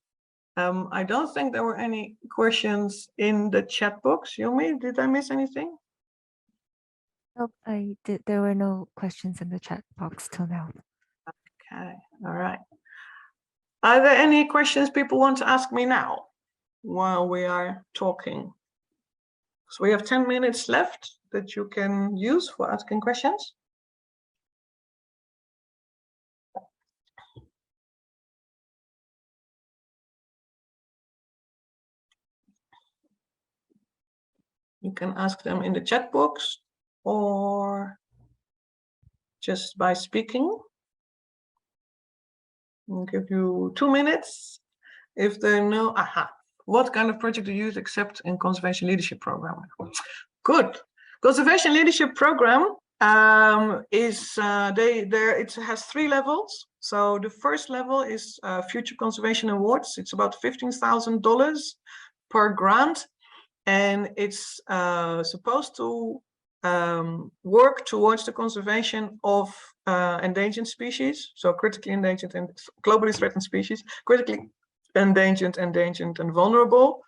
I don't think there were any questions in the chat box. Yumi, did I miss anything? Nope, I did. There were no questions in the chat box till now. Okay, all right. Are there any questions people want to ask me now while we are talking? So we have 10 minutes left that you can use for asking questions. You can ask them in the chat box or just by speaking. I'll give you 2 minutes. If they know, what kind of project do you use except in Conservation Leadership Program? Good. Conservation Leadership Program it has 3 levels. So the first level is Future Conservation Awards. It's about $15,000 per grant, and it's supposed to work towards the conservation of endangered species, so critically endangered and globally threatened species, critically endangered, and vulnerable,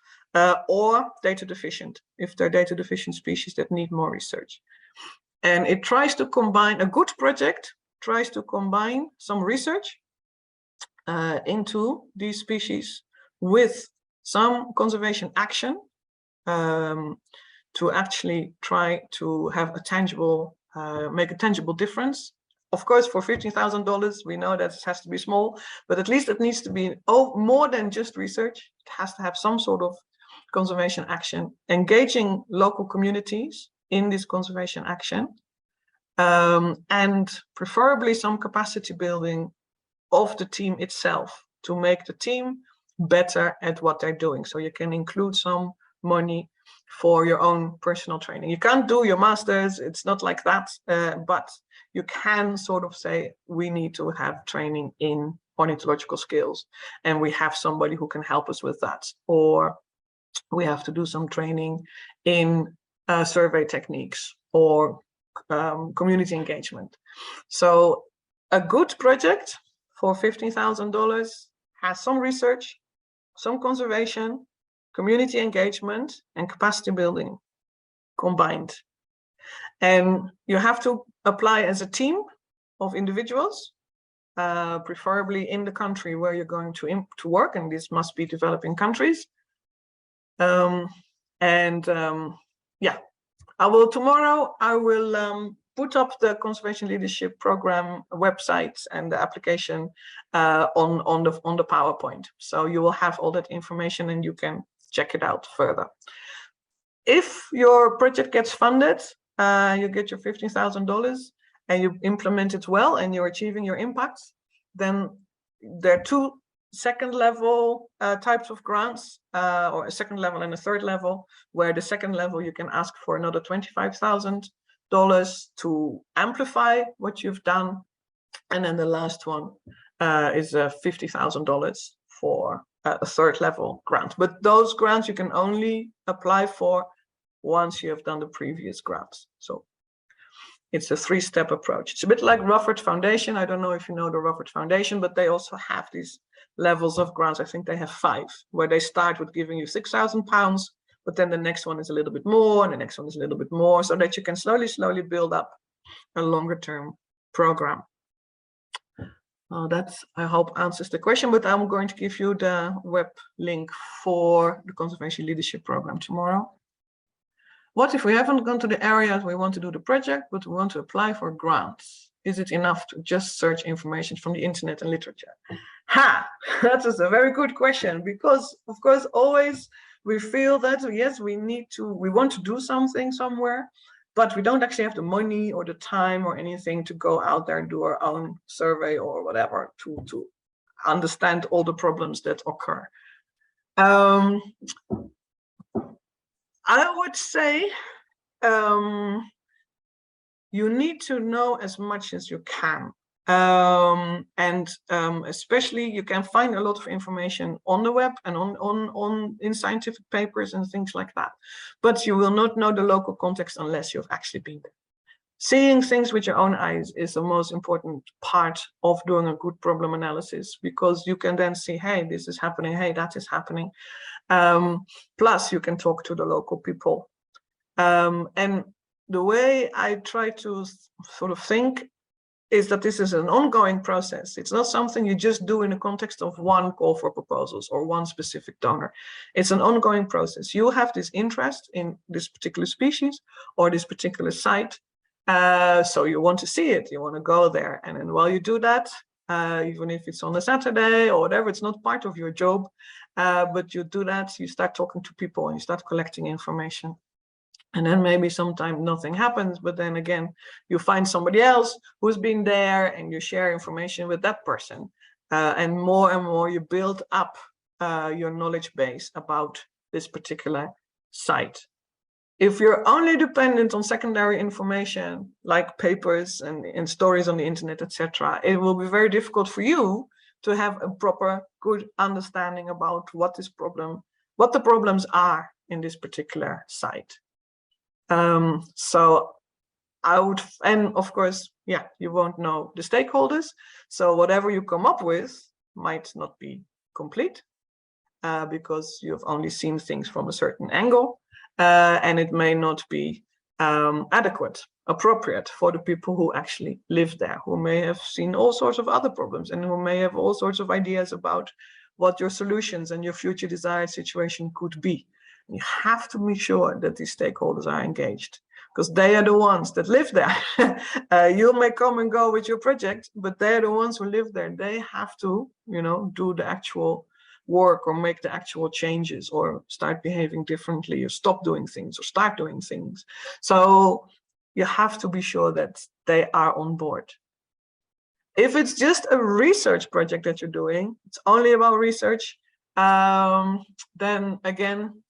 or data deficient, if they're data deficient species that need more research. And it tries to combine, a good project tries to combine some research into these species with some conservation action to actually try to have a tangible, make a tangible difference. Of course, for $15,000, we know that it has to be small, but at least it needs to be more than just research. It has to have some sort of conservation action, engaging local communities in this conservation action, and preferably some capacity building of the team itself to make the team better at what they're doing. So you can include some money for your own personal training. You can't do your masters, it's not like that, but you can sort of say, we need to have training in ornithological skills, and we have somebody who can help us with that. Or we have to do some training in survey techniques or community engagement. So a good project for $15,000 has some research, some conservation, community engagement, and capacity building combined. And you have to apply as a team of individuals, preferably in the country where you're going to work, and this must be developing countries. Yeah, tomorrow I will put up the Conservation Leadership Program website and the application on the PowerPoint. So you will have all that information and you can check it out further. If your project gets funded, you get your $15,000 and you implement it well and you're achieving your impacts, then there are 2 second level types of grants, or a second level and a third level, where the second level you can ask for another $25,000 to amplify what you've done, and then the last one is $50,000 for a third level grant. But those grants you can only apply for once you have done the previous grants. So it's a 3-step approach. It's a bit like Rufford Foundation. I don't know if you know the Rufford Foundation, but they also have these levels of grants. I think they have 5, where they start with giving you £6,000, but then the next one is a little bit more, and the next one is a little bit more, so that you can slowly build up a longer term program. That, I hope, answers the question, but I'm going to give you the web link for the Conservation Leadership Program tomorrow. What if we haven't gone to the areas we want to do the project, but we want to apply for grants? Is it enough to just search information from the internet and literature? That is a very good question, because of course always we feel that yes, we want to do something somewhere, but we don't actually have the money or the time or anything to go out there and do our own survey or whatever to understand all the problems that occur. I would say you need to know as much as you can. Especially you can find a lot of information on the web and in scientific papers and things like that. But you will not know the local context unless you've actually been there. Seeing things with your own eyes is the most important part of doing a good problem analysis, because you can then see, hey, this is happening, hey, that is happening. Plus you can talk to the local people. And the way I try to sort of think is that this is an ongoing process. It's not something you just do in the context of one call for proposals or one specific donor. It's an ongoing process. You have this interest in this particular species or this particular site, so you want to see it, you want to go there. And then while you do that, even if it's on a Saturday or whatever, it's not part of your job, but you do that, you start talking to people and you start collecting information. And then maybe sometimes nothing happens, but then again, you find somebody else who's been there and you share information with that person. And more you build up your knowledge base about this particular site. If you're only dependent on secondary information, like papers and stories on the internet, etc., it will be very difficult for you to have a proper, good understanding about what the problems are in this particular site. So I would, and of course, yeah, you won't know the stakeholders. So whatever you come up with might not be complete because you've only seen things from a certain angle, and it may not be adequate, appropriate for the people who actually live there, who may have seen all sorts of other problems and who may have all sorts of ideas about what your solutions and your future desired situation could be. You have to make sure that these stakeholders are engaged, because they are the ones that live there. You may come and go with your project, but they're the ones who live there. They have to, do the actual work or make the actual changes or start behaving differently or stop doing things or start doing things. So you have to be sure that they are on board. If it's just a research project that you're doing, it's only about research, then again,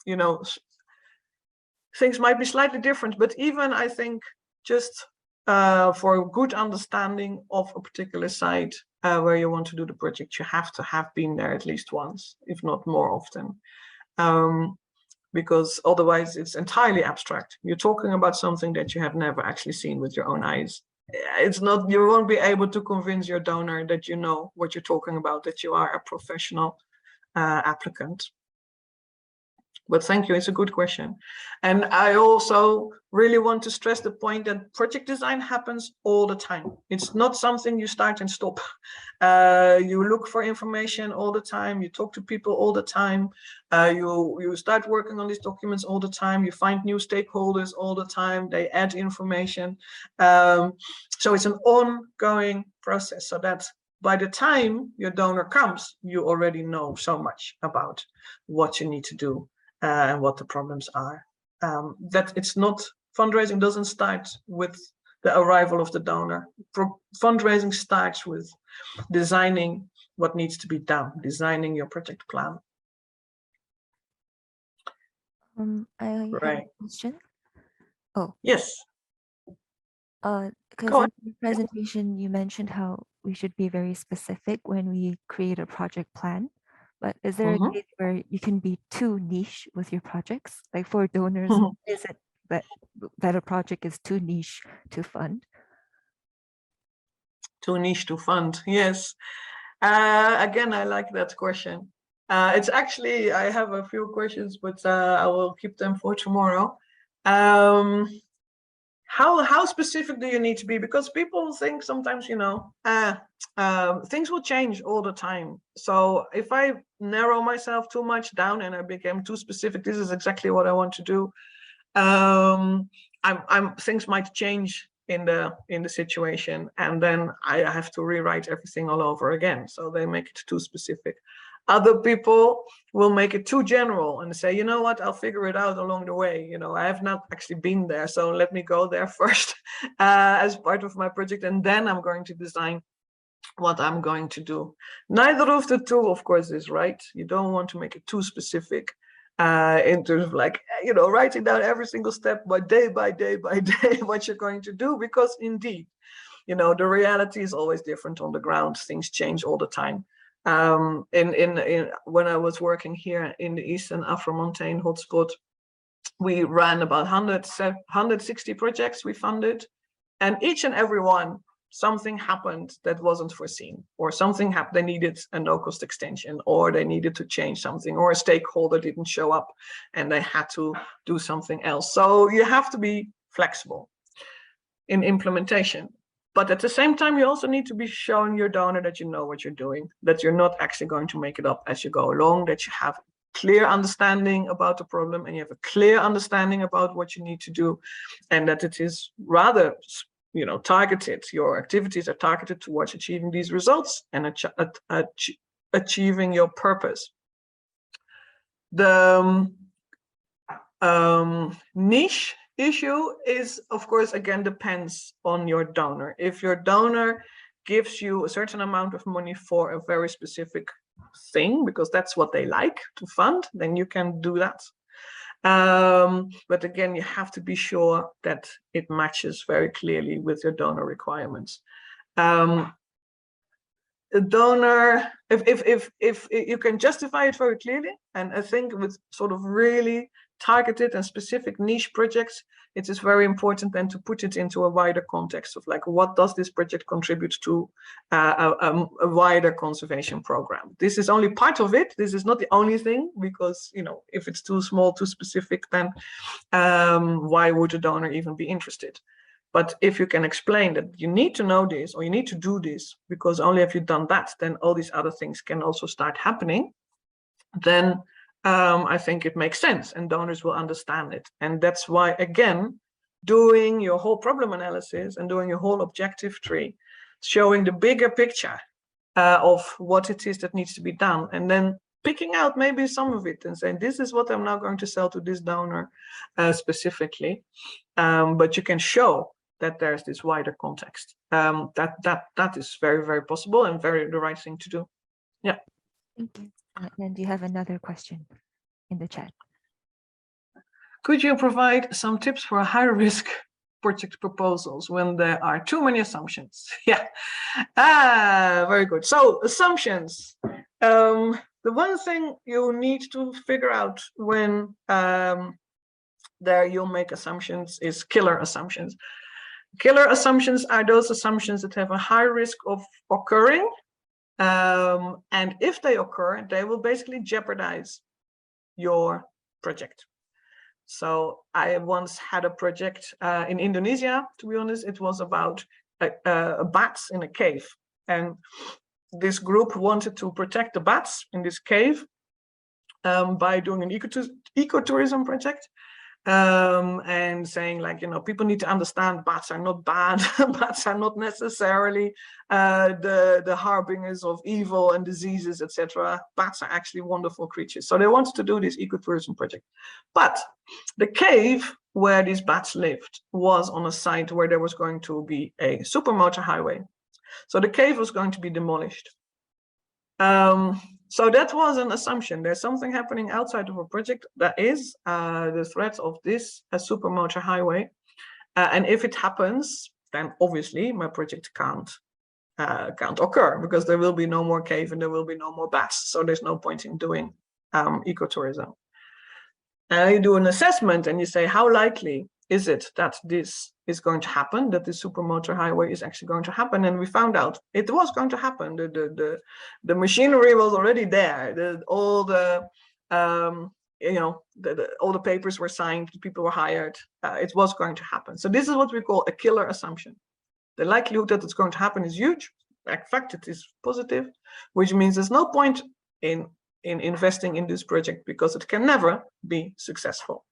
things might be slightly different. But even I think just for a good understanding of a particular site where you want to do the project, you have to have been there at least once, if not more often, because otherwise it's entirely abstract. You're talking about something that you have never actually seen with your own eyes. It's not, you won't be able to convince your donor that you know what you're talking about, that you are a professional applicant. But thank you, it's a good question. And I also really want to stress the point that project design happens all the time. It's not something you start and stop. You look for information all the time, you talk to people all the time, you start working on these documents all the time, you find new stakeholders all the time, they add information. So it's an ongoing process, so that by the time your donor comes, you already know so much about what you need to do. And what the problems are. That it's not, fundraising doesn't start with the arrival of the donor. Fundraising starts with designing what needs to be done, designing your project plan. I have a question. Oh. Yes. Because in the presentation, you mentioned how we should be very specific when we create a project plan. But is there a case where you can be too niche with your projects? Like for donors, is it that a project is too niche to fund? Too niche to fund, yes. Again, I like that question. It's actually, I have a few questions, but I will keep them for tomorrow. How specific do you need to be? Because people think sometimes, things will change all the time. So if I narrow myself too much down and I became too specific, this is exactly what I want to do. Things might change in the situation, and then I have to rewrite everything all over again. So they make it too specific. Other people will make it too general and say, you know what, I'll figure it out along the way. I have not actually been there, so let me go there first as part of my project, and then I'm going to design what I'm going to do. Neither of the two, of course, is right. You don't want to make it too specific in terms of writing down every single step by day what you're going to do, because indeed, the reality is always different on the ground. Things change all the time. When I was working here in the Eastern Afro-Montane hotspot, we ran about 160 projects we funded, and each and every one, something happened that wasn't foreseen, or something happened, they needed a no-cost extension, or they needed to change something, or a stakeholder didn't show up and they had to do something else. So you have to be flexible in implementation. But at the same time, you also need to be showing your donor that you know what you're doing, that you're not actually going to make it up as you go along, that you have clear understanding about the problem and you have a clear understanding about what you need to do, and that it is rather targeted. Your activities are targeted towards achieving these results and achieving your purpose. The niche issue is, of course, again, depends on your donor. If your donor gives you a certain amount of money for a very specific thing, because that's what they like to fund, then you can do that. But again, you have to be sure that it matches very clearly with your donor requirements. A donor, if you can justify it very clearly, and I think with sort of really targeted and specific niche projects, it is very important then to put it into a wider context of like, what does this project contribute to a wider conservation program? This is only part of it. This is not the only thing, because, you know, if it's too small, too specific, then why would a donor even be interested? But if you can explain that you need to know this, or you need to do this, because only if you've done that, then all these other things can also start happening, then I think it makes sense and donors will understand it. And that's why, again, doing your whole problem analysis and doing your whole objective tree, showing the bigger picture of what it is that needs to be done, and then picking out maybe some of it and saying, this is what I'm now going to sell to this donor specifically. But you can show that there's this wider context. That is very, very possible and very the right thing to do. Yeah. Thank you. And do you have another question in the chat? Could you provide some tips for high-risk project proposals when there are too many assumptions? Yeah, very good. So assumptions. The one thing you need to figure out when you'll make assumptions is killer assumptions. Killer assumptions are those assumptions that have a high risk of occurring. And if they occur, they will basically jeopardize your project. So I once had a project in Indonesia, to be honest. It was about bats in a cave. And this group wanted to protect the bats in this cave by doing an ecotourism project. And saying, like, you know, people need to understand bats are not bad. Bats are not necessarily the harbingers of evil and diseases, etc. Bats are actually wonderful creatures. So they wanted to do this ecotourism project. But the cave where these bats lived was on a site where there was going to be a supermotor highway. So the cave was going to be demolished. So that was an assumption. There's something happening outside of a project that is the threat of this supermotor highway. And if it happens, then obviously my project can't occur, because there will be no more cave and there will be no more bats. So there's no point in doing ecotourism. You do an assessment and you say, how likely is it that this is going to happen, that the supermotor highway is actually going to happen? And we found out it was going to happen. The machinery was already there. All the all the papers were signed, people were hired. It was going to happen. So this is what we call a killer assumption. The likelihood that it's going to happen is huge. In fact, it is positive, which means there's no point in investing in this project because it can never be successful.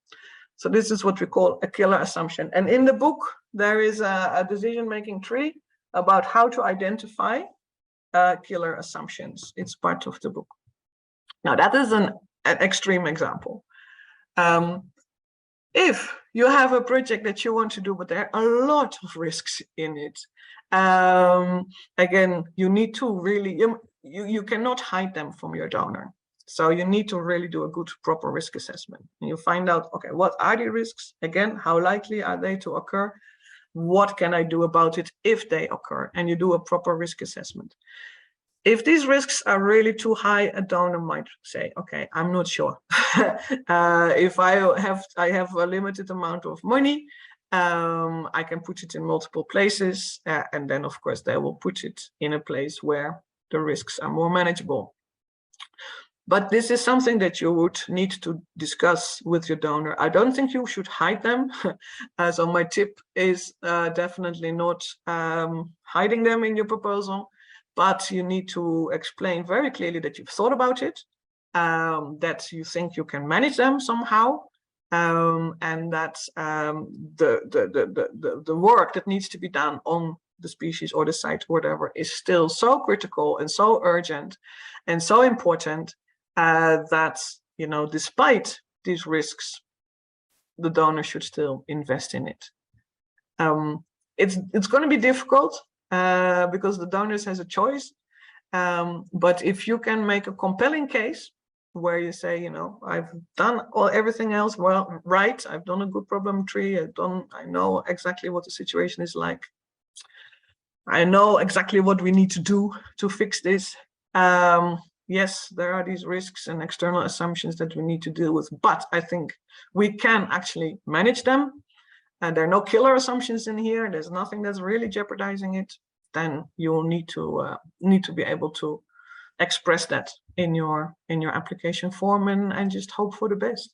So this is what we call a killer assumption. And in the book, there is a decision-making tree about how to identify killer assumptions. It's part of the book. Now, that is an extreme example. If you have a project that you want to do, but there are a lot of risks in it, again, you need to really, you cannot hide them from your donor. So you need to really do a good, proper risk assessment. And you find out, okay, what are the risks? Again, how likely are they to occur? What can I do about it if they occur? And you do a proper risk assessment. If these risks are really too high, a donor might say, okay, I'm not sure. If I have a limited amount of money, I can put it in multiple places. And then, of course, they will put it in a place where the risks are more manageable. But this is something that you would need to discuss with your donor. I don't think you should hide them. So my tip is definitely not hiding them in your proposal, but you need to explain very clearly that you've thought about it, that you think you can manage them somehow, and that the work that needs to be done on the species or the site, whatever, is still so critical and so urgent and so important that, you know, despite these risks, the donor should still invest in it. It's going to be difficult because the donors has a choice. But if you can make a compelling case where you say, you know, I've done everything else well, right, I've done a good problem tree, I know exactly what the situation is like, I know exactly what we need to do to fix this. Yes, there are these risks and external assumptions that we need to deal with, but I think we can actually manage them. And there are no killer assumptions in here. There's nothing that's really jeopardizing it. Then you will need to be able to express that in your application form and just hope for the best.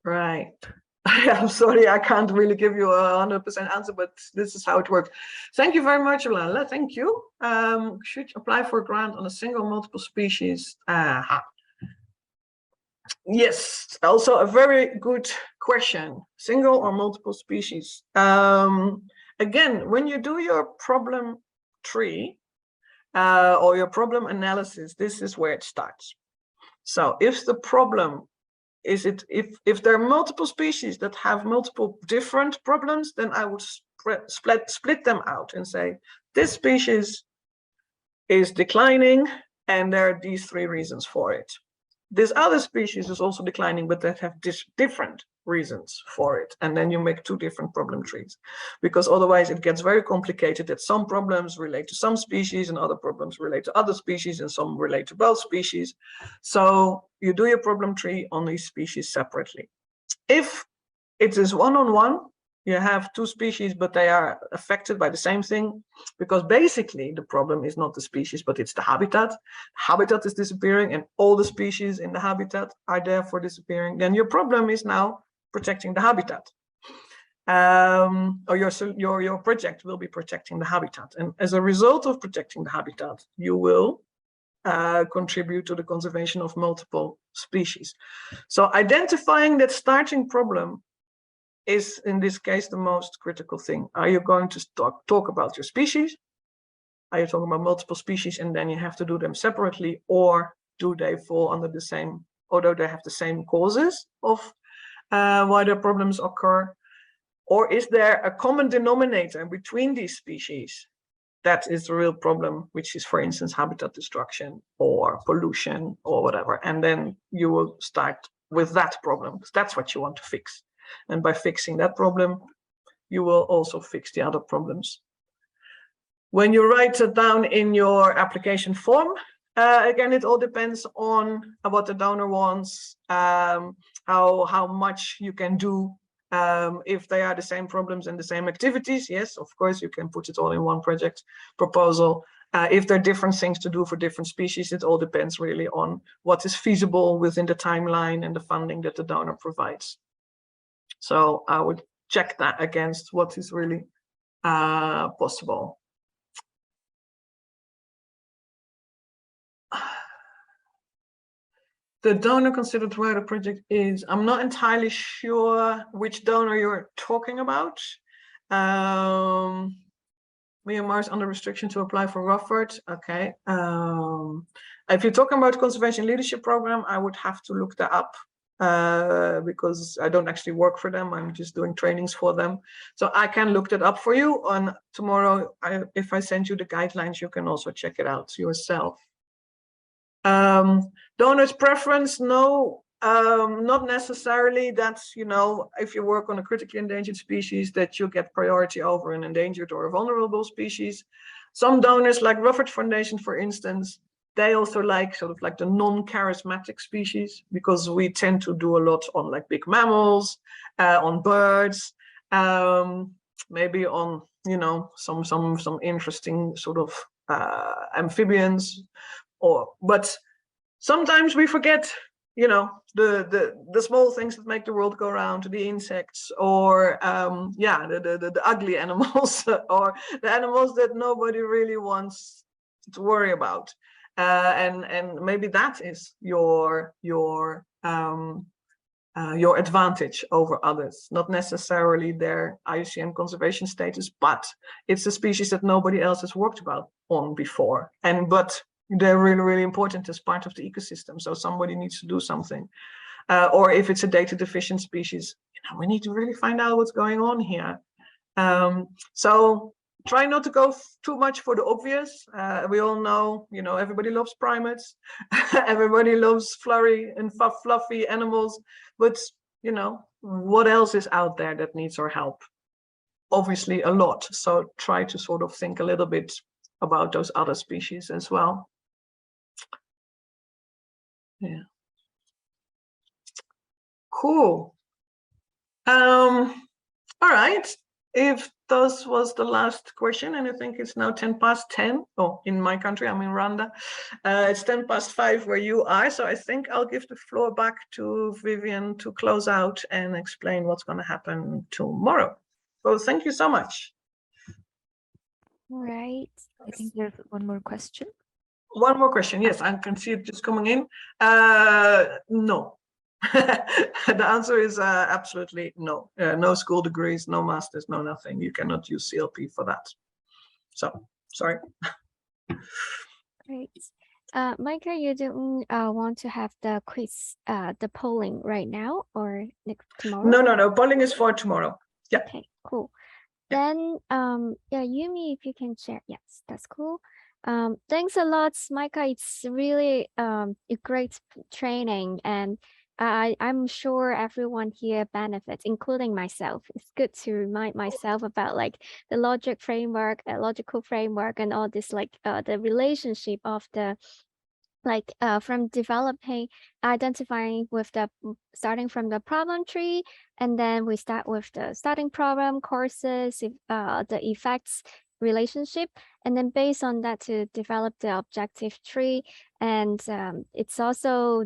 Right. I'm sorry, I can't really give you a 100% answer, but this is how it works. Thank you very much, Yolanda. Thank you. Should you apply for a grant on a single multiple species? Yes, also a very good question. Single or multiple species? Again, when you do your problem tree or your problem analysis, this is where it starts. So if the problem is if there are multiple species that have multiple different problems, then I would split them out and say this species is declining and there are these 3 reasons for it. This other species is also declining, but that have different reasons for it. And then you make 2 different problem trees, because otherwise it gets very complicated that some problems relate to some species and other problems relate to other species and some relate to both species. So you do your problem tree on these species separately. If it is one-on-one, you have 2 species, but they are affected by the same thing, because basically the problem is not the species, but it's the habitat. Habitat is disappearing and all the species in the habitat are therefore disappearing. Then your problem is now protecting the habitat. Or your project will be protecting the habitat. And as a result of protecting the habitat, you will contribute to the conservation of multiple species. So identifying that starting problem is in this case the most critical thing. Are you going to talk about your species? Are you talking about multiple species and then you have to do them separately, or do they fall under the same, although they have the same causes of why the problems occur? Or is there a common denominator between these species that is the real problem, which is, for instance, habitat destruction or pollution or whatever? And then you will start with that problem, because that's what you want to fix. And by fixing that problem, you will also fix the other problems. When you write it down in your application form, again, it all depends on what the donor wants, how much you can do. If they are the same problems and the same activities, yes, of course, you can put it all in one project proposal. If there are different things to do for different species, it all depends really on what is feasible within the timeline and the funding that the donor provides. So I would check that against what is really possible. The donor considered where the project is. I'm not entirely sure which donor you're talking about. Myanmar is under restriction to apply for Rufford. Okay. If you're talking about conservation leadership program, I would have to look that up. Because I don't actually work for them, I'm just doing trainings for them. So I can look that up for you. On tomorrow, if I send you the guidelines, you can also check it out yourself. Donors preference, no, not necessarily. That's, you know, if you work on a critically endangered species, that you get priority over an endangered or a vulnerable species. Some donors, like Rufford Foundation, for instance, they also like sort of like the non-charismatic species, because we tend to do a lot on like big mammals, on birds, maybe on, you know, some interesting sort of amphibians, but sometimes we forget, you know, the small things that make the world go round, the insects, or yeah, the ugly animals, or the animals that nobody really wants to worry about. And maybe that is your advantage over others, not necessarily their IUCN conservation status, but it's a species that nobody else has worked on before. But They're really, really important as part of the ecosystem. So somebody needs to do something. Or if it's a data deficient species, we need to really find out what's going on here. So try not to go too much for the obvious. We all know, everybody loves primates. Everybody loves flurry and fluffy animals. But, what else is out there that needs our help? Obviously a lot. So try to sort of think a little bit about those other species as well. Yeah. Cool. All right. If this was the last question, and I think it's now 10:10. Oh, in my country, I'm in Rwanda. It's 5:10 where you are. So I think I'll give the floor back to Vivian to close out and explain what's going to happen tomorrow. So thank you so much. Right. I think there's one more question. One more question. Yes, I can see it just coming in. No. The answer is absolutely no. No school degrees, no masters, no nothing. You cannot use CLP for that. So, sorry. Great. Maaike, you don't want to have the quiz, the polling right now or tomorrow? No. Polling is for tomorrow. Yeah. Okay, cool. Yeah. Then, yeah, Yumi, if you can share. Yes, that's cool. Thanks a lot, Maaike. It's really a great training, and I'm sure everyone here benefits, including myself. It's good to remind myself about like the logical framework, and all this, like the relationship of the from identifying with starting from the problem tree, and then we start with the starting problem, courses, the effects relationship, and then based on that to develop the objective tree. And it's also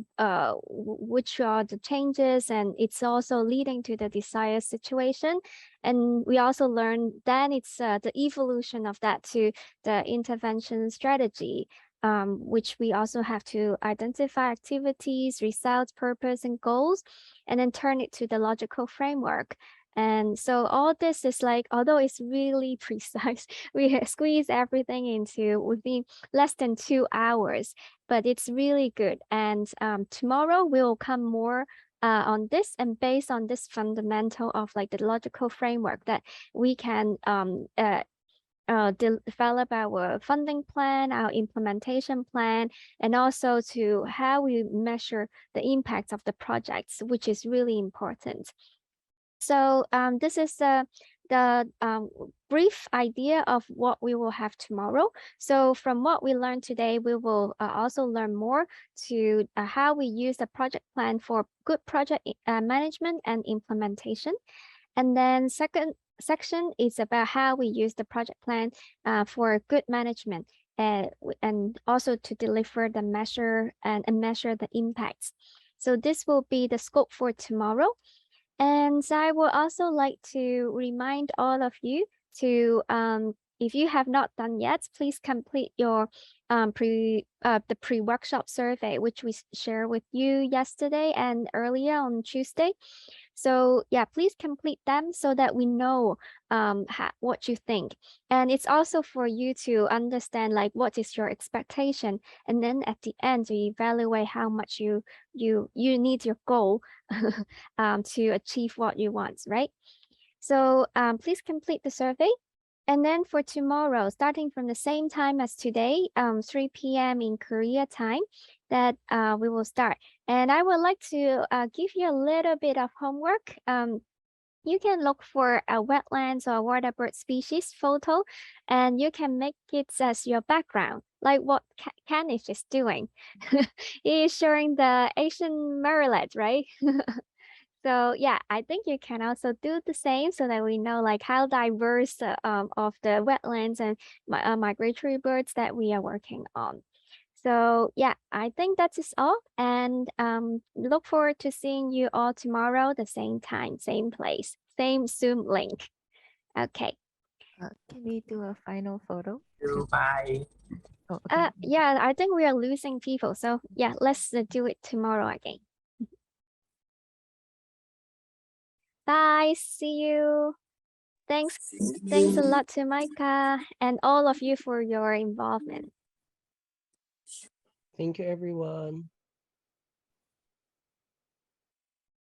which are the changes, and it's also leading to the desired situation. And we also learn then it's the evolution of that to the intervention strategy, which we also have to identify activities, results, purpose, and goals, and then turn it to the logical framework. And so all this is like, although it's really precise, we squeeze everything into within less than 2 hours, but it's really good. And tomorrow we'll come more on this, and based on this fundamental of like the logical framework that we can develop our funding plan, our implementation plan, and also to how we measure the impact of the projects, which is really important. So this is the brief idea of what we will have tomorrow. So from what we learned today, we will also learn more to how we use the project plan for good project management and implementation. And then second section is about how we use the project plan for good management, and also to deliver the measure and measure the impacts. So this will be the scope for tomorrow. And I would also like to remind all of you to, if you have not done yet, please complete your the pre-workshop survey, which we shared with you yesterday and earlier on Tuesday. So yeah, please complete them so that we know what you think. And it's also for you to understand like what is your expectation, and then at the end to evaluate how much you need your goal to achieve what you want, right? So please complete the survey. And then for tomorrow, starting from the same time as today, 3 p.m. in Korea time, that we will start. And I would like to give you a little bit of homework. You can look for a wetlands or water bird species photo, and you can make it as your background, like what Kanish is doing. He is showing the Asian murrelet, right? So yeah, I think you can also do the same so that we know like how diverse of the wetlands and migratory birds that we are working on. So yeah, I think that is all, and look forward to seeing you all tomorrow, the same time, same place, same Zoom link. Okay. Can we do a final photo? Bye. Oh, okay. Yeah, I think we are losing people. So yeah, let's do it tomorrow again. Bye. See you. Thanks a lot to Maaike and all of you for your involvement. Thank you, everyone.